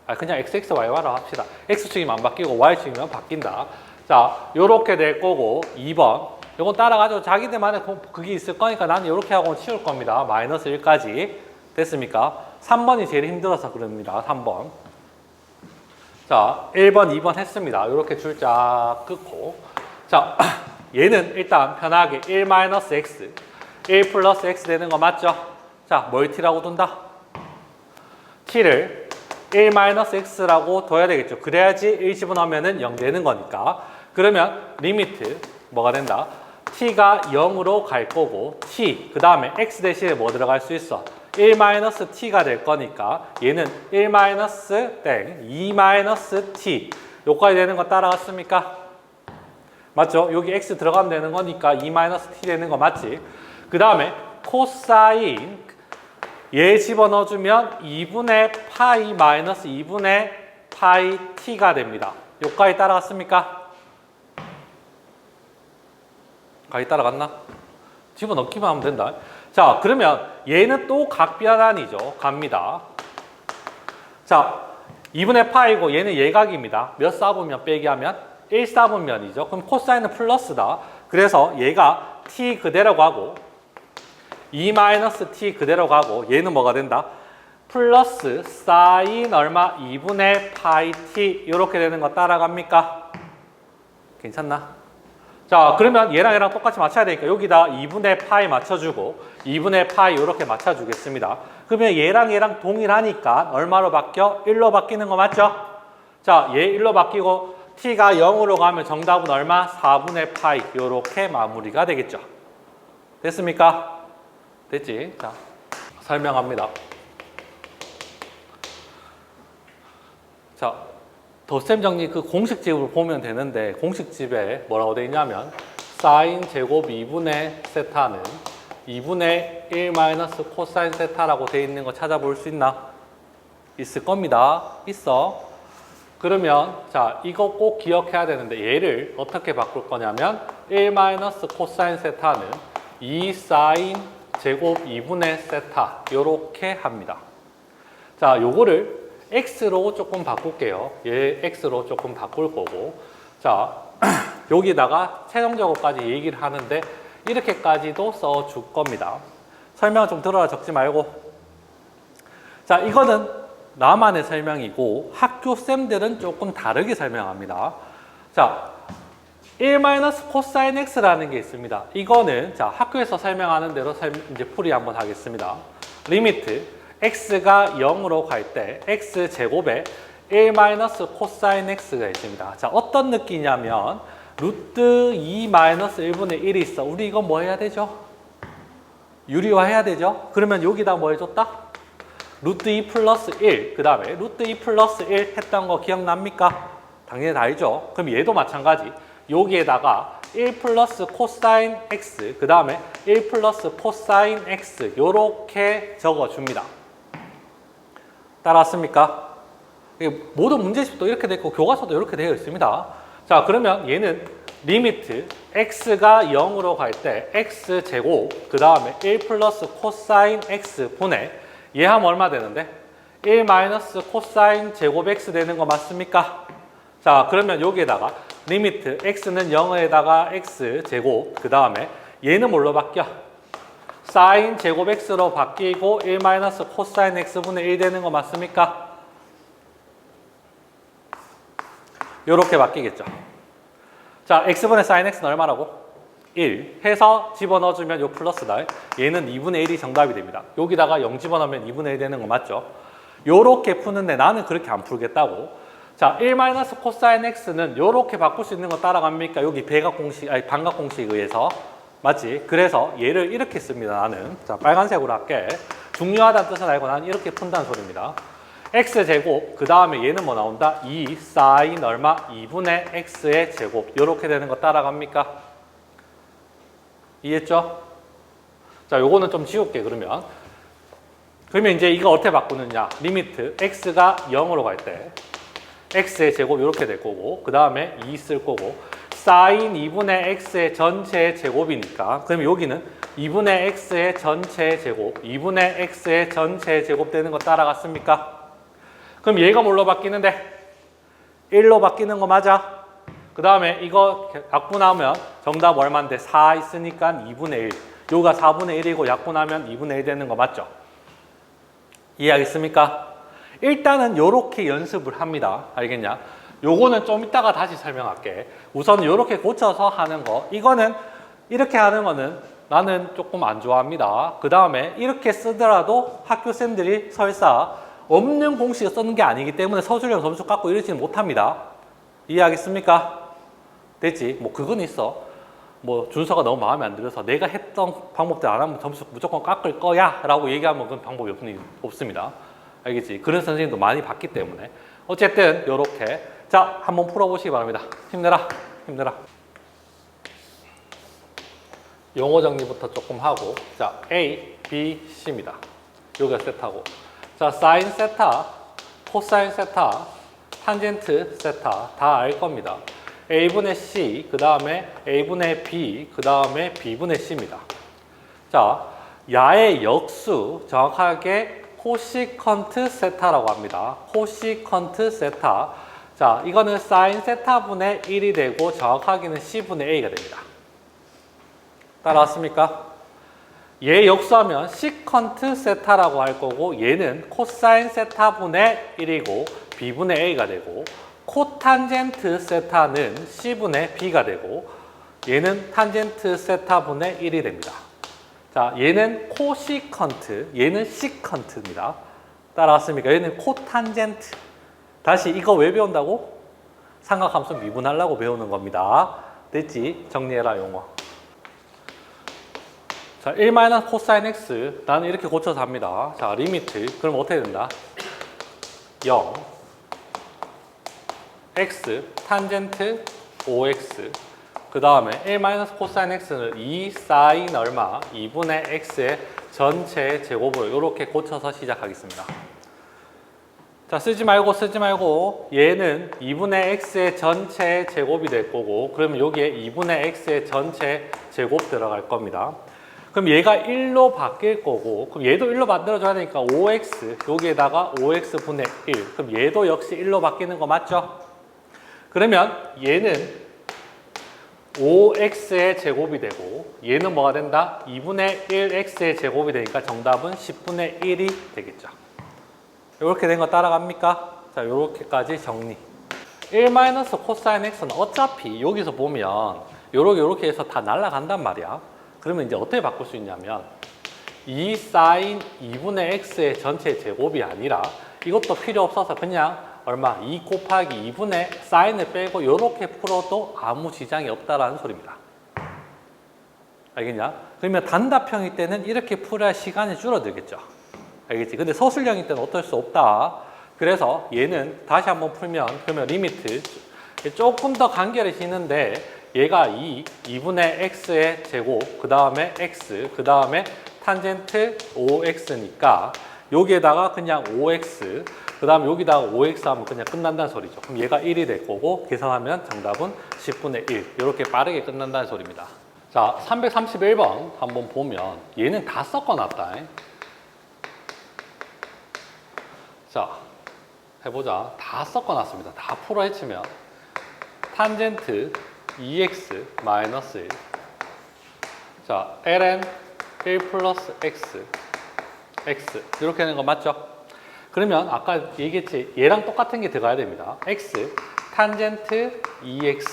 아, 그냥 xxyy로 합시다. x축이면 안 바뀌고 y축이면 바뀐다. 자, 요렇게 될 거고 2번. 요건 따라가지고 자기들만의 그게 있을 거니까 나는 요렇게 하고 치울 겁니다. 마이너스 1까지. 됐습니까? 3번이 제일 힘들어서 그럽니다. 3번. 자, 1번, 2번 했습니다. 요렇게 줄자 끊고. 자, 얘는 일단 편하게 1-x, 1 플러스 x 되는 거 맞죠? 자, 뭘 t라고 둔다? t를 1-x라고 둬야 되겠죠. 그래야지 1 집어넣으면 0 되는 거니까. 그러면 리미트 뭐가 된다? t가 0으로 갈 거고 t, 그 다음에 x 대신에 뭐 들어갈 수 있어? 1-t가 될 거니까 얘는 2-t 요까지 되는 거 따라갔습니까? 맞죠? 여기 x 들어가면 되는 거니까 2-t 되는 거 맞지? 그 다음에 코사인 얘 집어넣어주면 2분의 파이 마이너스 2분의 파이 t가 됩니다. 요까지 따라갔습니까? 가기 따라갔나? 집어넣기만 하면 된다. 자, 그러면 얘는 또 각변환이죠. 갑니다. 자, 2분의 파이고 얘는 예각입니다. 몇 사분면 빼기 하면? 1사분면이죠. 그럼 코사인은 플러스다. 그래서 얘가 t 그대로 가고 2-t 그대로 가고 얘는 뭐가 된다? 플러스 사인 얼마? 2분의 파이 t 이렇게 되는 거 따라갑니까? 괜찮나? 자, 그러면 얘랑 얘랑 똑같이 맞춰야 되니까 여기다 2분의 파이 맞춰주고 2분의 파이 이렇게 맞춰주겠습니다. 그러면 얘랑 얘랑 동일하니까 얼마로 바뀌어? 1로 바뀌는 거 맞죠? 자, 얘 1로 바뀌고 t가 0으로 가면 정답은 얼마? 4분의 파이 이렇게 마무리가 되겠죠. 됐습니까? 됐지? 자, 설명합니다. 자, 덧셈 정리 그 공식집을 보면 되는데 공식집에 뭐라고 되어 있냐면 사인 제곱 2분의 세타는 2분의 1 마이너스 코사인 세타라고 되어 있는 거 찾아볼 수 있나? 있을 겁니다. 있어. 그러면 자, 이거 꼭 기억해야 되는데 얘를 어떻게 바꿀 거냐면 1 마이너스 코사인 세타는 2 사인 제곱 2분의 세타 요렇게 합니다. 자, 요거를 x로 조금 바꿀게요. 얘 x로 조금 바꿀 거고 자 여기다가 최종적으로까지 얘기를 하는데 이렇게까지도 써줄 겁니다. 설명 좀 들어라 적지 말고. 자, 이거는 나만의 설명이고 학교 쌤들은 조금 다르게 설명합니다. 자, 1 코사인 x라는 게 있습니다. 이거는 자, 학교에서 설명하는 대로 이제 풀이 한번 하겠습니다. 리미트 x가 0으로 갈 때 x제곱에 1 코사인 x가 있습니다. 자, 어떤 느낌이냐면 루트 2 1분의 1이 있어. 우리 이거 뭐 해야 되죠? 유리화 해야 되죠? 그러면 여기다 뭐 해줬다? 루트 2 플러스 1, 그 다음에 루트 2 플러스 1 했던 거 기억납니까? 당연히 다 알죠? 그럼 얘도 마찬가지. 여기에다가 1 플러스 코사인 x, 그 다음에 1 플러스 코사인 x 요렇게 적어줍니다. 따라왔습니까? 모든 문제집도 이렇게 되어 있고 교과서도 이렇게 되어 있습니다. 자, 그러면 얘는 리미트 x가 0으로 갈 때 x제곱 그 다음에 1 플러스 코사인 x 분의 얘 하면 얼마 되는데? 1 마이너스 코사인 제곱 x 되는 거 맞습니까? 자, 그러면 여기에다가 리미트 x는 0에다가 x제곱 그 다음에 얘는 뭘로 바뀌어? 사인 제곱 x로 바뀌고 1 마이너스 코사인 x분의 1 되는 거 맞습니까? 요렇게 바뀌겠죠. 자, x분의 사인 x는 얼마라고? 1 해서 집어넣어주면 요 플러스다. 얘는 2분의 1이 정답이 됩니다. 여기다가 0 집어넣으면 2분의 1 되는 거 맞죠? 요렇게 푸는데 나는 그렇게 안 풀겠다고. 자, 1 코사인 x는 요렇게 바꿀 수 있는 거 따라갑니까? 여기 배각 공식, 아니 반각 공식에 의해서. 맞지? 그래서 얘를 이렇게 씁니다, 나는. 자, 빨간색으로 할게. 중요하다는 뜻은 알고 나는 이렇게 푼다는 소리입니다. x제곱, 그 다음에 얘는 뭐 나온다? 2 사인 얼마? 2분의 x의 제곱. 요렇게 되는 거 따라갑니까? 이해했죠? 자, 요거는 좀 지울게, 그러면. 그러면 이제 이거 어떻게 바꾸느냐? 리미트 x가 0으로 갈 때 x의 제곱 이렇게 될 거고, 그 다음에 2 쓸 거고, 사인 2분의 x의 전체의 제곱이니까, 그러면 여기는 2분의 x의 전체의 제곱, 2분의 x의 전체의 제곱 되는 거 따라갔습니까? 그럼 얘가 뭘로 바뀌는데? 1로 바뀌는 거 맞아? 그 다음에 이거 약분하면 정답 얼마인데? 4 있으니까 2분의 1. 요가 4분의 1이고 약분하면 2분의 1 되는 거 맞죠? 이해하겠습니까? 일단은 요렇게 연습을 합니다. 알겠냐? 요거는 좀 이따가 다시 설명할게. 우선 요렇게 고쳐서 하는 거. 이거는 이렇게 하는 거는 나는 조금 안 좋아합니다. 그 다음에 이렇게 쓰더라도 학교생들이 설사 없는 공식을 쓰는 게 아니기 때문에 서술형 점수 깎고 이러지는 못합니다. 이해하겠습니까? 됐지? 뭐 그건 있어. 뭐 준서가 너무 마음에 안 들어서 내가 했던 방법대로 안 하면 점수 무조건 깎을 거야 라고 얘기하면 그건 방법이 없습니다. 알겠지? 그런 선생님도 많이 봤기 때문에. 어쨌든 요렇게. 자, 한번 풀어보시기 바랍니다. 힘내라. 힘내라. 용어 정리부터 조금 하고. 자, A, B, C입니다. 여기가 세타고. 자, 사인 세타, 코사인 세타, 탄젠트 세타 다 알 겁니다. A분의 C, 그 다음에 A분의 B, 그 다음에 B분의 C입니다. 자, 야의 역수 정확하게 코시컨트 세타라고 합니다. 코시컨트 세타. 자, 이거는 사인 세타분의 1이 되고 정확하게는 C분의 A가 됩니다. 따라왔습니까? 얘 역수하면 시컨트 세타라고 할 거고 얘는 코사인 세타분의 1이고 B분의 A가 되고 코탄젠트 세타는 C분의 B가 되고 얘는 탄젠트 세타분의 1이 됩니다. 자, 얘는 코시컨트, 얘는 시컨트입니다. 따라왔습니까? 얘는 코탄젠트. 다시 이거 왜 배운다고? 삼각함수 미분하려고 배우는 겁니다. 됐지? 정리해라, 용어. 자, 1 코사인 x. 나는 이렇게 고쳐서 합니다. 자, 리미트. 그럼 어떻게 된다? 0. x, 탄젠트 5x. 그 다음에 1 코사인 x는 2 사인 얼마? 2분의 x의 전체 제곱으로 이렇게 고쳐서 시작하겠습니다. 자, 쓰지 말고 얘는 2분의 x의 전체 제곱이 될 거고 그러면 여기에 2분의 x의 전체 제곱 들어갈 겁니다. 그럼 얘가 1로 바뀔 거고 그럼 얘도 1로 만들어줘야 되니까 5x 여기에다가 5x분의 1 그럼 얘도 역시 1로 바뀌는 거 맞죠? 그러면 얘는 5x의 제곱이 되고 얘는 뭐가 된다? 2분의 1x의 제곱이 되니까 정답은 10분의 1이 되겠죠. 이렇게 된 거 따라갑니까? 자, 이렇게까지 정리. 1 코사인 x는 어차피 여기서 보면 요렇게 해서 다 날아간단 말이야. 그러면 이제 어떻게 바꿀 수 있냐면 2 사인 2분의 x의 전체 제곱이 아니라 이것도 필요 없어서 그냥 얼마? 2 곱하기 2분의 사인을 빼고 이렇게 풀어도 아무 지장이 없다라는 소리입니다. 알겠냐? 그러면 단답형일 때는 이렇게 풀어야 시간이 줄어들겠죠. 알겠지? 근데 서술형일 때는 어쩔 수 없다. 그래서 얘는 다시 한번 풀면 그러면 리미트 조금 더 간결해지는데 얘가 2분의 x의 제곱, 그 다음에 x, 그 다음에 탄젠트 5x니까 여기에다가 그냥 5x, 그 다음에 여기다가 5x 하면 그냥 끝난다는 소리죠. 그럼 얘가 1이 될 거고 계산하면 정답은 10분의 1. 이렇게 빠르게 끝난다는 소리입니다. 자, 331번 한번 보면 얘는 다 섞어놨다. 자, 해보자. 다 섞어놨습니다. 다 풀어 헤치면 탄젠트 2x 마이너스 1. 자, ln 1 플러스 x 이렇게 하는 거 맞죠? 그러면 아까 얘기했지 얘랑 똑같은 게 들어가야 됩니다. x 탄젠트 2x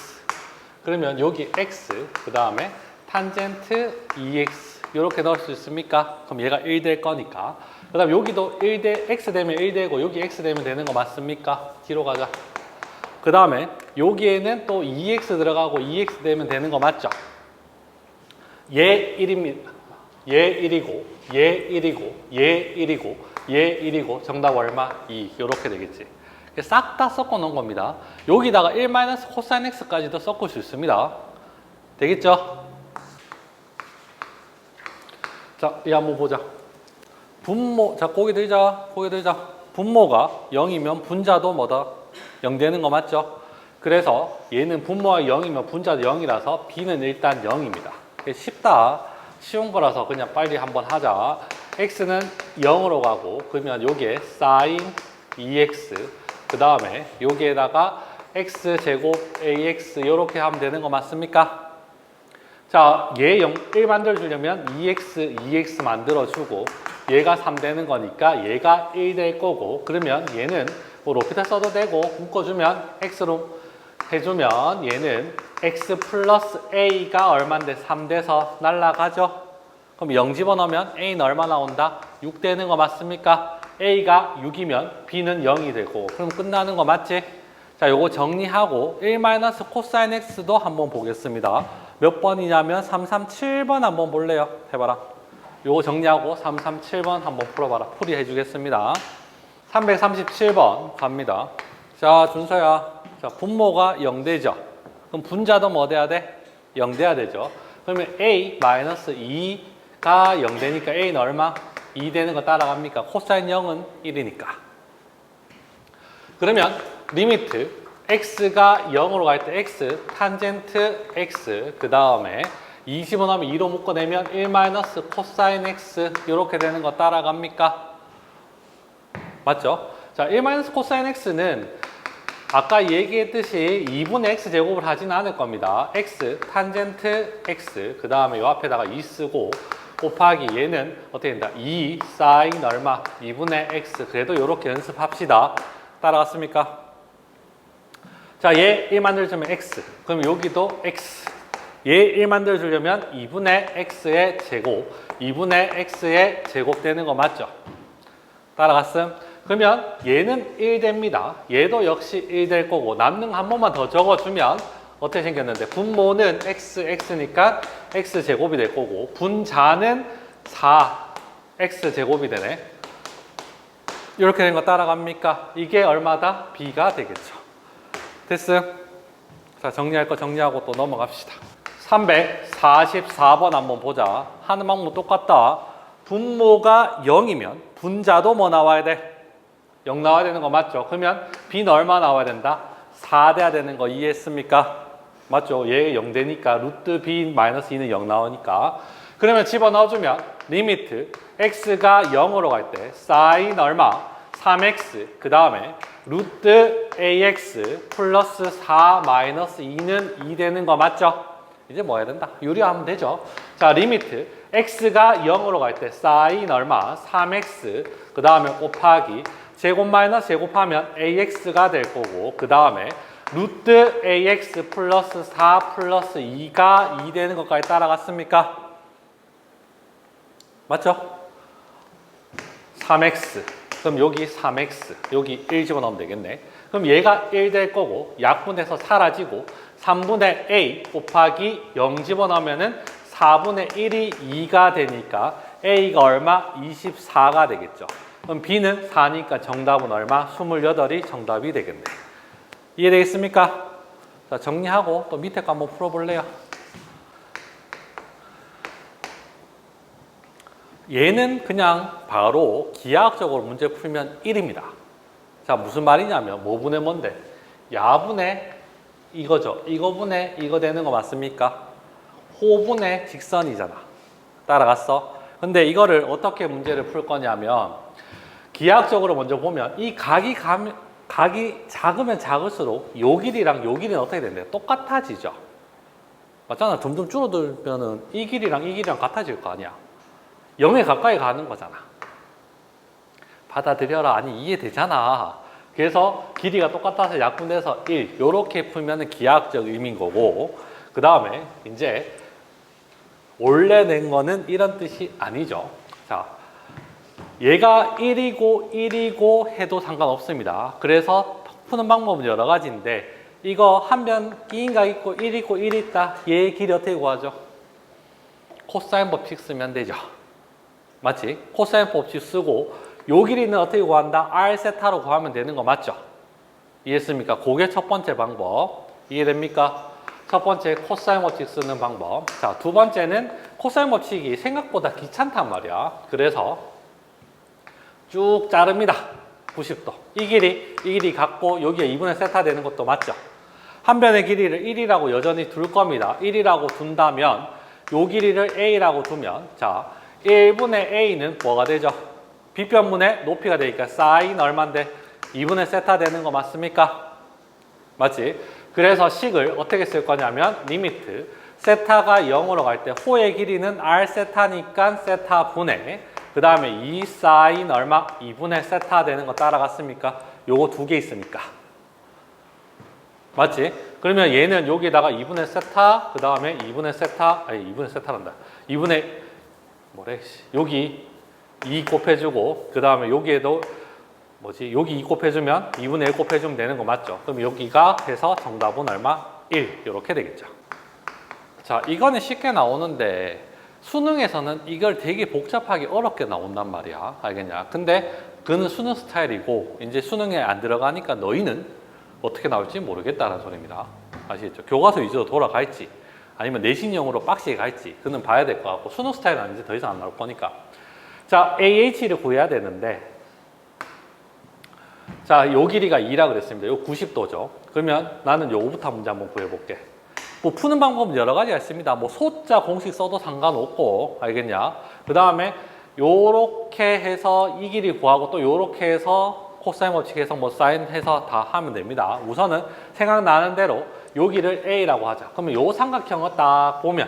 그러면 여기 x 그 다음에 탄젠트 2x 이렇게 넣을 수 있습니까? 그럼 얘가 1 될 거니까 그 다음 여기도 1 대 x 되면 1 되고 여기 x 되면 되는 거 맞습니까? 뒤로 가자. 그 다음에 여기에는 또 2x 들어가고 2x 되면 되는 거 맞죠? 얘 1입니다. 얘 1이고 얘 1이고 얘 1이고 얘 1이고 정답 얼마? 2 이렇게 되겠지. 싹 다 섞어 놓은 겁니다. 여기다가 1 코사인 x까지도 섞을 수 있습니다. 되겠죠? 자, 이 한번 보자. 분모, 자 고개 들자. 분모가 0이면 분자도 뭐다? 0 되는 거 맞죠? 그래서 얘는 분모가 0이면 분자도 0이라서 b는 일단 0입니다. 쉽다. 쉬운 거라서 그냥 빨리 한번 하자. x는 0으로 가고 그러면 여기에 sin 2x 그 다음에 여기에다가 x제곱 ax 이렇게 하면 되는 거 맞습니까? 자, 얘 1 만들어주려면 2x 만들어주고 얘가 3 되는 거니까 얘가 1 될 거고 그러면 얘는 뭐 로피탈 써도 되고 묶어주면 x로 해주면 얘는 x 플러스 a가 얼마인데 3 돼서 날라가죠. 그럼 0 집어넣으면 a는 얼마 나온다? 6 되는 거 맞습니까? a가 6이면 b는 0이 되고 그럼 끝나는 거 맞지? 자, 요거 정리하고 1 코사인 x도 한번 보겠습니다. 몇 번이냐면 337번 한번 볼래요? 해봐라. 요거 정리하고 337번 한번 풀어봐라. 풀이 해주겠습니다. 337번 갑니다. 자, 준서야. 자, 분모가 0 되죠? 그럼 분자도 뭐 돼야 돼? 0 돼야 되죠. 그러면 a 마이너스 2가 0 되니까 a는 얼마? 2 되는 거 따라갑니까? 코사인 0은 1이니까. 그러면 리미트 x가 0으로 갈 때 x 탄젠트 x 그 다음에 2 집어넣으면 2로 묶어내면 1 코사인 x 이렇게 되는 거 따라갑니까? 맞죠? 자, 1 코사인 x는 아까 얘기했듯이 2분의 x제곱을 하지는 않을 겁니다. x 탄젠트 x 그 다음에 요 앞에다가 2 쓰고 곱하기 얘는 어떻게 된다? 2 사인 얼마? 2분의 x 그래도 이렇게 연습합시다. 따라갔습니까? 자, 얘 1 만들어주면 x 그럼 여기도 x 얘 1 만들어주려면 2분의 x의 제곱 2분의 x의 제곱 되는 거 맞죠? 따라갔음? 그러면 얘는 1 됩니다. 얘도 역시 1 될 거고 남는 한 번만 더 적어주면 어떻게 생겼는데 분모는 x니까 x제곱이 될 거고 분자는 4x제곱이 되네. 이렇게 된 거 따라갑니까? 이게 얼마다? b가 되겠죠. 됐음? 자, 정리할 거 정리하고 또 넘어갑시다. 344번 한번 보자. 하는 방법 똑같다. 분모가 0이면 분자도 뭐 나와야 돼? 0 나와야 되는 거 맞죠? 그러면 b는 얼마 나와야 된다? 4 돼야 되는 거 이해했습니까? 맞죠? 얘 0 되니까 루트 b 마이너스 2는 0 나오니까 그러면 집어넣어주면 리미트 x가 0으로 갈 때 sin 얼마? 3x 그 다음에 루트 ax 플러스 4 마이너스 2는 2 되는 거 맞죠? 이제 뭐 해야 된다? 유리하면 되죠. 자, 리미트 x가 0으로 갈 때 사인 얼마? 3x 그 다음에 곱하기 제곱 마이너스 제곱하면 ax가 될 거고 그 다음에 루트 ax 플러스 4 플러스 2가 2 되는 것까지 따라갔습니까? 맞죠? 3x 그럼 여기 3x 여기 1 집어넣으면 되겠네. 그럼 얘가 1 될 거고 약분해서 사라지고 3분의 a 곱하기 0 집어넣으면은 4분의 1이 2가 되니까 a가 얼마? 24가 되겠죠. 그럼 b는 4니까 정답은 얼마? 28이 정답이 되겠네. 이해되겠습니까? 자, 정리하고 또 밑에 거 한번 풀어볼래요? 얘는 그냥 바로 기하학적으로 문제 풀면 1입니다. 자, 무슨 말이냐면 뭐분의 뭔데? 야분의 이거죠. 이거분의 이거 되는 거 맞습니까? 호분의 직선이잖아. 따라갔어? 근데 이거를 어떻게 문제를 풀 거냐면 기하학적으로 먼저 보면 이 각이 작으면 작을수록 요 길이랑 요 길이는 어떻게 된대요? 똑같아지죠. 맞잖아. 점점 줄어들면은 이 길이랑 같아질 거 아니야. 0에 가까이 가는 거잖아. 받아들여라. 아니 이해되잖아. 그래서 길이가 똑같아서 약분돼서 1 요렇게 풀면은 기하학적 의미인 거고 그 다음에 이제 원래 낸 거는 이런 뜻이 아니죠. 자, 얘가 1이고 해도 상관없습니다. 그래서 푸는 방법은 여러 가지인데 이거 한 변 2인각 있고 1 있다. 얘의 길이 어떻게 구하죠? 코사인 법칙 쓰면 되죠. 맞지? 코사인 법칙 쓰고 요 길이는 어떻게 구한다? r 세타로 구하면 되는 거 맞죠? 이해했습니까? 그게 첫 번째 방법. 이해됩니까? 첫 번째 코사인 법칙 쓰는 방법. 자, 두 번째는 코사인 법칙이 생각보다 귀찮단 말이야. 그래서 쭉 자릅니다. 90도. 이 길이 같고 여기에 2분의 세타 되는 것도 맞죠? 한 변의 길이를 1이라고 여전히 둘 겁니다. 1이라고 둔다면 요 길이를 a라고 두면 자, 1분의 a는 뭐가 되죠? 빗변분의 높이가 되니까 사인 얼마인데 2분의 세타 되는 거 맞습니까? 맞지? 그래서 식을 어떻게 쓸 거냐면 리미트 세타가 0으로 갈 때 호의 길이는 r 세타니까 세타 분의 그 다음에 2 사인 얼마? 2분의 세타 되는 거 따라갔습니까? 요거 두 개 있으니까. 맞지? 그러면 얘는 여기에다가 2분의 세타 그 다음에 2분의 세타 아니 2분의 세타란다. 2분의 뭐래? 여기 2 곱해주고 그 다음에 여기에도 뭐지? 여기 2 곱해주면 2분의 1 곱해주면 되는 거 맞죠? 그럼 여기가 해서 정답은 얼마? 1 이렇게 되겠죠. 자, 이거는 쉽게 나오는데 수능에서는 이걸 되게 복잡하게 어렵게 나온단 말이야. 알겠냐? 근데 그는 수능 스타일이고 이제 수능에 안 들어가니까 너희는 어떻게 나올지 모르겠다는 소리입니다. 아시겠죠? 교과서 위주로 돌아갈지 아니면 내신형으로 빡시게 갈지 그는 봐야 될 것 같고 수능 스타일은 이제 더 이상 안 나올 거니까. 자, AH를 구해야 되는데 자, 요 길이가 2라 그랬습니다. 요 90도죠. 그러면 나는 요거부터 문제 한번 구해볼게. 뭐 푸는 방법은 여러 가지가 있습니다. 뭐 소자 공식 써도 상관없고 알겠냐? 그 다음에 요렇게 해서 이 길이 구하고 또 요렇게 해서 코사인 법칙해서 뭐 사인 해서 다 하면 됩니다. 우선은 생각나는 대로 여기를 A라고 하자. 그러면 요 삼각형을 딱 보면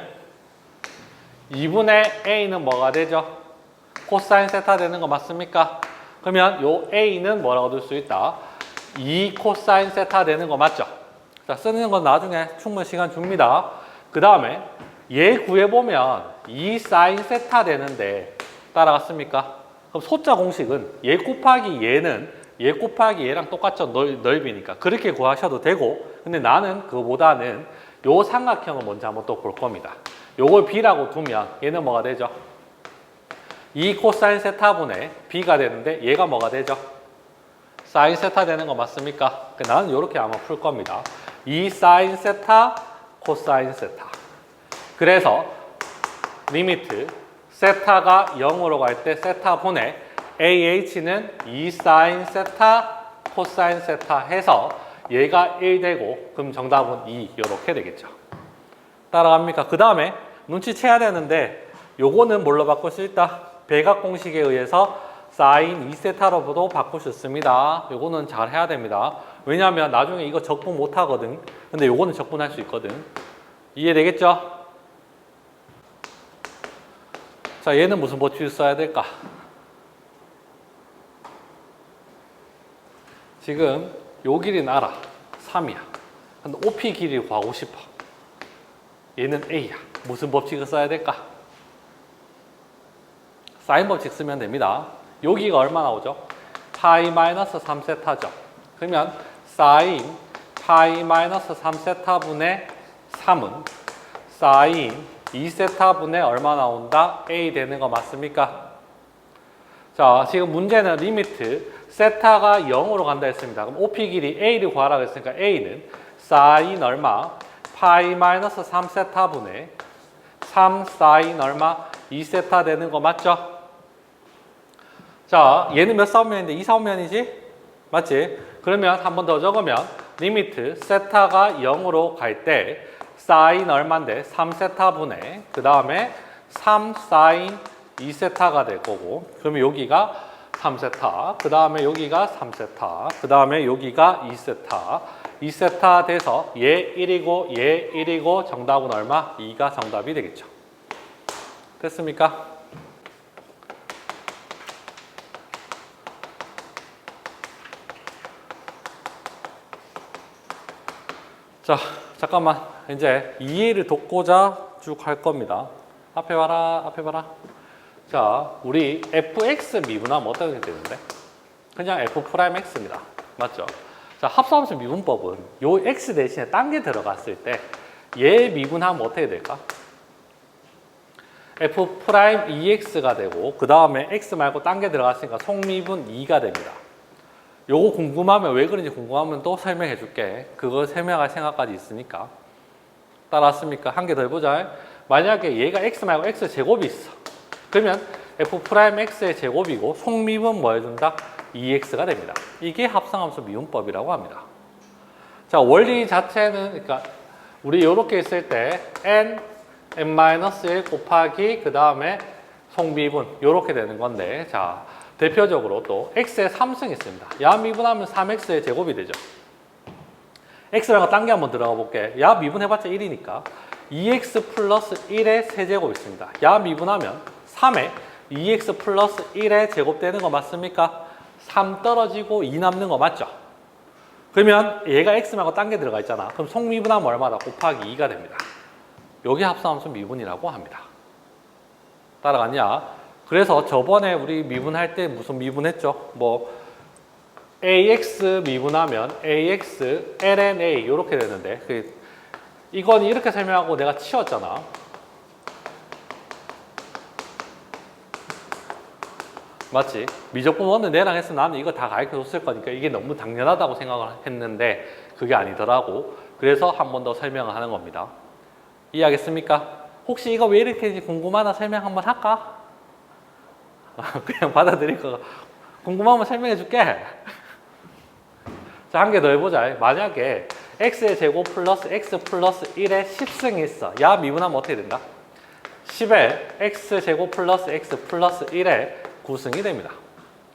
2분의 A는 뭐가 되죠? 코사인 세타 되는 거 맞습니까? 그러면 요 A는 뭐라고 둘 수 있다? 2 코사인 세타 되는 거 맞죠? 자, 쓰는 건 나중에 충분히 시간 줍니다. 그 다음에 얘 구해보면 2 사인 세타 되는데 따라갔습니까? 그럼 소자 공식은 얘 곱하기 얘는 얘 곱하기 얘랑 똑같죠? 넓이니까. 그렇게 구하셔도 되고 근데 나는 그거보다는 요 삼각형을 먼저 한번 또 볼 겁니다. 요걸 B라고 두면 얘는 뭐가 되죠? 2 코사인 세타분의 B가 되는데 얘가 뭐가 되죠? 사인 세타 되는 거 맞습니까? 나는 이렇게 아마 풀 겁니다. 2 사인 세타 코사인 세타. 그래서 리미트 세타가 0으로 갈 때 세타 분의 AH는 2 사인 세타 코사인 세타 해서 얘가 1 되고 그럼 정답은 2 이렇게 되겠죠. 따라갑니까? 그 다음에 눈치채야 되는데 요거는 뭘로 바꿀 수 있다? 배각 공식에 의해서 사인 2세타로도 바꿀 수 있습니다. 요거는 잘 해야 됩니다. 왜냐하면 나중에 이거 적분 못 하거든. 근데 요거는 적분할 수 있거든. 이해되겠죠? 자, 얘는 무슨 법칙을 써야 될까? 지금 요 길이는 알아. 3이야. 근데 OP 길이를 구하고 싶어. 얘는 A야. 무슨 법칙을 써야 될까? 사인 법칙 쓰면 됩니다. 여기가 얼마 나오죠? 파이 마이너스 3세타죠. 그러면 사인 파이 마이너스 3세타분의 3은 사인 2세타분의 얼마 나온다? A 되는 거 맞습니까? 자, 지금 문제는 리미트 세타가 0으로 간다 했습니다. 그럼 OP 길이 A를 구하라고 했으니까 A는 사인 얼마? 파이 마이너스 3세타분의 3 사인 얼마? 2세타 되는 거 맞죠? 자, 얘는 몇 사분면인데 2사분면이지? 맞지? 그러면 한 번 더 적으면 리미트 세타가 0으로 갈 때 사인 얼마인데? 3세타분의 그 다음에 3 사인 2세타가 될 거고 그러면 여기가 3세타 그 다음에 여기가 3세타 그 다음에 여기가 2세타 2세타 돼서 얘 1이고 얘 1이고 정답은 얼마? 2가 정답이 되겠죠. 됐습니까? 자, 잠깐만. 이제 이해를 돕고자 쭉 할 겁니다. 앞에 봐라, 앞에 봐라. 자, 우리 fx 미분하면 어떻게 되는데? 그냥 f'x입니다. 맞죠? 자, 합성함수 미분법은 요 x 대신에 딴 게 들어갔을 때 얘 미분하면 어떻게 될까? f'2x가 되고 그 다음에 x 말고 딴 게 들어갔으니까 속미분 2가 됩니다. 요거 궁금하면 왜 그런지 궁금하면 또 설명해 줄게. 그거 설명할 생각까지 있으니까. 따라왔습니까? 한 개 더 해보자. 만약에 얘가 x 말고 x 제곱이 있어. 그러면 f'x의 제곱이고 속미분 뭐 해준다? 2x가 됩니다. 이게 합성함수 미분법이라고 합니다. 자, 원리 자체는 그러니까 우리 이렇게 있을 때 n-1 곱하기 그 다음에 속미분 이렇게 되는 건데 자 대표적으로 또 x의 3승이 있습니다. 야 미분하면 3x의 제곱이 되죠. x랑 딴 게 한번 들어가 볼게. 야 미분해봤자 1이니까 2x 플러스 1의 세제곱 있습니다. 야 미분하면 3에 2x 플러스 1의 제곱 되는 거 맞습니까? 3 떨어지고 2 남는 거 맞죠? 그러면 얘가 x 말고 딴 게 들어가 있잖아. 그럼 속미분하면 얼마다? 곱하기 2가 됩니다. 요게 합성함수 미분이라고 합니다. 따라갔냐? 그래서 저번에 우리 미분할 때 무슨 미분했죠? 뭐 ax 미분하면 ax ln a 이렇게 되는데 이건 이렇게 설명하고 내가 치웠잖아. 맞지? 미적분 원은 내랑 했으면 나는 이거 다 가르쳐줬을 거니까 이게 너무 당연하다고 생각을 했는데 그게 아니더라고. 그래서 한 번 더 설명을 하는 겁니다. 이해하겠습니까? 혹시 이거 왜 이렇게 되는지 궁금하나 설명 한번 할까? 그냥 받아들일 거. 궁금하면 설명해 줄게. 자, 한 개 더 해보자. 만약에 x의 제곱 플러스 x 플러스 1의 10승이 있어. 야 미분하면 어떻게 된다? 10에 x 제곱 플러스 x 플러스 1의 9승이 됩니다.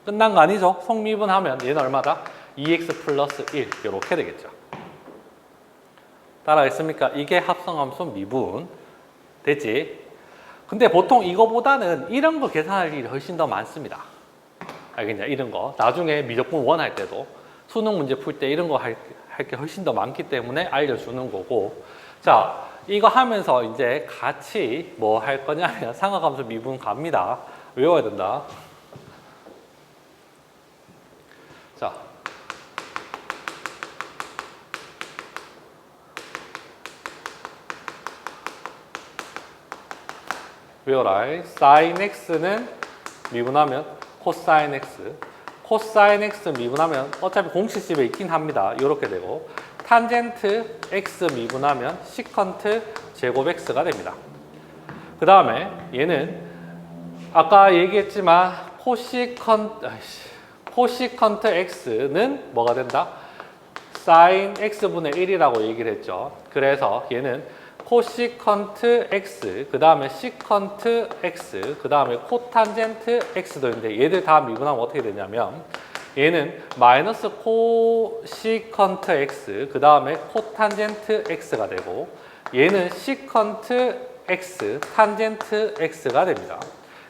끝난 거 아니죠? 속미분하면 얘는 얼마다? 2x 플러스 1 이렇게 되겠죠. 따라가겠습니까? 이게 합성함수 미분 됐지? 근데 보통 이거보다는 이런 거 계산할 일이 훨씬 더 많습니다. 알겠냐? 이런 거. 나중에 미적분 원 할 때도 수능 문제 풀 때 이런 거 할 게 훨씬 더 많기 때문에 알려주는 거고. 자, 이거 하면서 이제 같이 뭐 할 거냐면 삼각함수 미분 갑니다. 외워야 된다. 자. 외워라. sin x는 미분하면 코사인 x. 코사인 x 미분하면 어차피 공식집에 있긴 합니다. 이렇게 되고 탄젠트 x 미분하면 시컨트 제곱 x가 됩니다. 그 다음에 얘는 아까 얘기했지만 코시컨트 x는 뭐가 된다? sin x분의 1이라고 얘기를 했죠. 그래서 얘는 코시컨트 x, 그 다음에 시컨트 x, 그 다음에 코탄젠트 x도 있는데 얘들 다 미분하면 어떻게 되냐면 얘는 마이너스 코시컨트 x 그 다음에 코탄젠트 x가 되고 얘는 시컨트 x 탄젠트 x가 됩니다.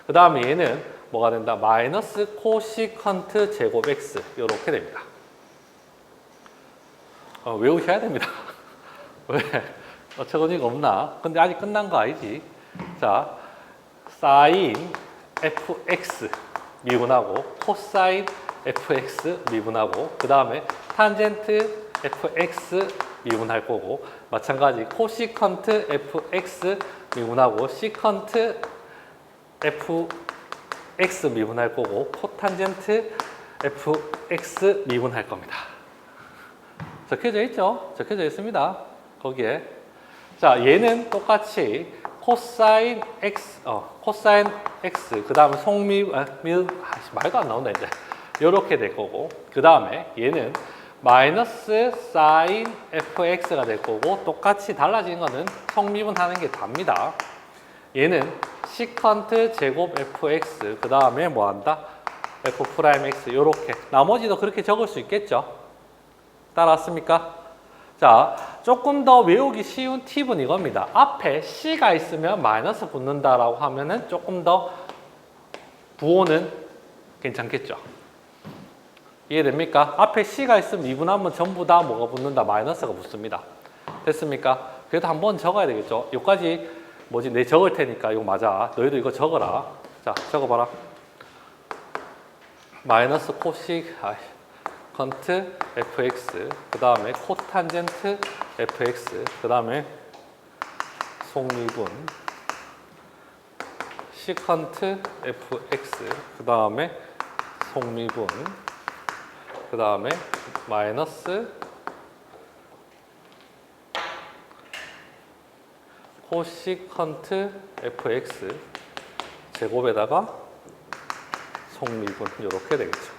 그 다음에 얘는 뭐가 된다? 마이너스 코시컨트 제곱 x 이렇게 됩니다. 외우셔야 됩니다. 왜? 어처구니가 없나? 근데 아직 끝난 거 아니지? 자, 사인 fx 미분하고 코사인 fx 미분하고 그 다음에 탄젠트 fx 미분할 거고 마찬가지 코시컨트 fx 미분하고 시컨트 fx 미분할 거고 코탄젠트 fx 미분할 겁니다. 적혀져 있죠? 적혀져 있습니다. 거기에. 자, 얘는 똑같이 코사인 x, 그 다음에 말도 안 나온다, 이제. 요렇게 될 거고. 그 다음에 얘는 마이너스 사인 fx가 될 거고, 똑같이 달라지는 거는 성미분하는 게 답니다. 얘는 시컨트 제곱 fx, 그 다음에 뭐 한다? f'x, 요렇게. 나머지도 그렇게 적을 수 있겠죠? 따라왔습니까? 자, 조금 더 외우기 쉬운 팁은 이겁니다. 앞에 C가 있으면 마이너스 붙는다라고 하면은 조금 더 부호는 괜찮겠죠? 이해됩니까? 앞에 C가 있으면 미분하면 전부 다 뭐가 붙는다? 마이너스가 붙습니다. 됐습니까? 그래도 한번 적어야 되겠죠? 여기까지 뭐지? 내 적을 테니까 이거 맞아. 너희도 이거 적어라. 자, 적어봐라. 마이너스 코시컨트 fx 그 다음에 코탄젠트 fx 그 다음에 속미분 시컨트 fx 그 다음에 속미분 그 다음에 마이너스 코시컨트 fx 제곱에다가 속미분 이렇게 되겠죠.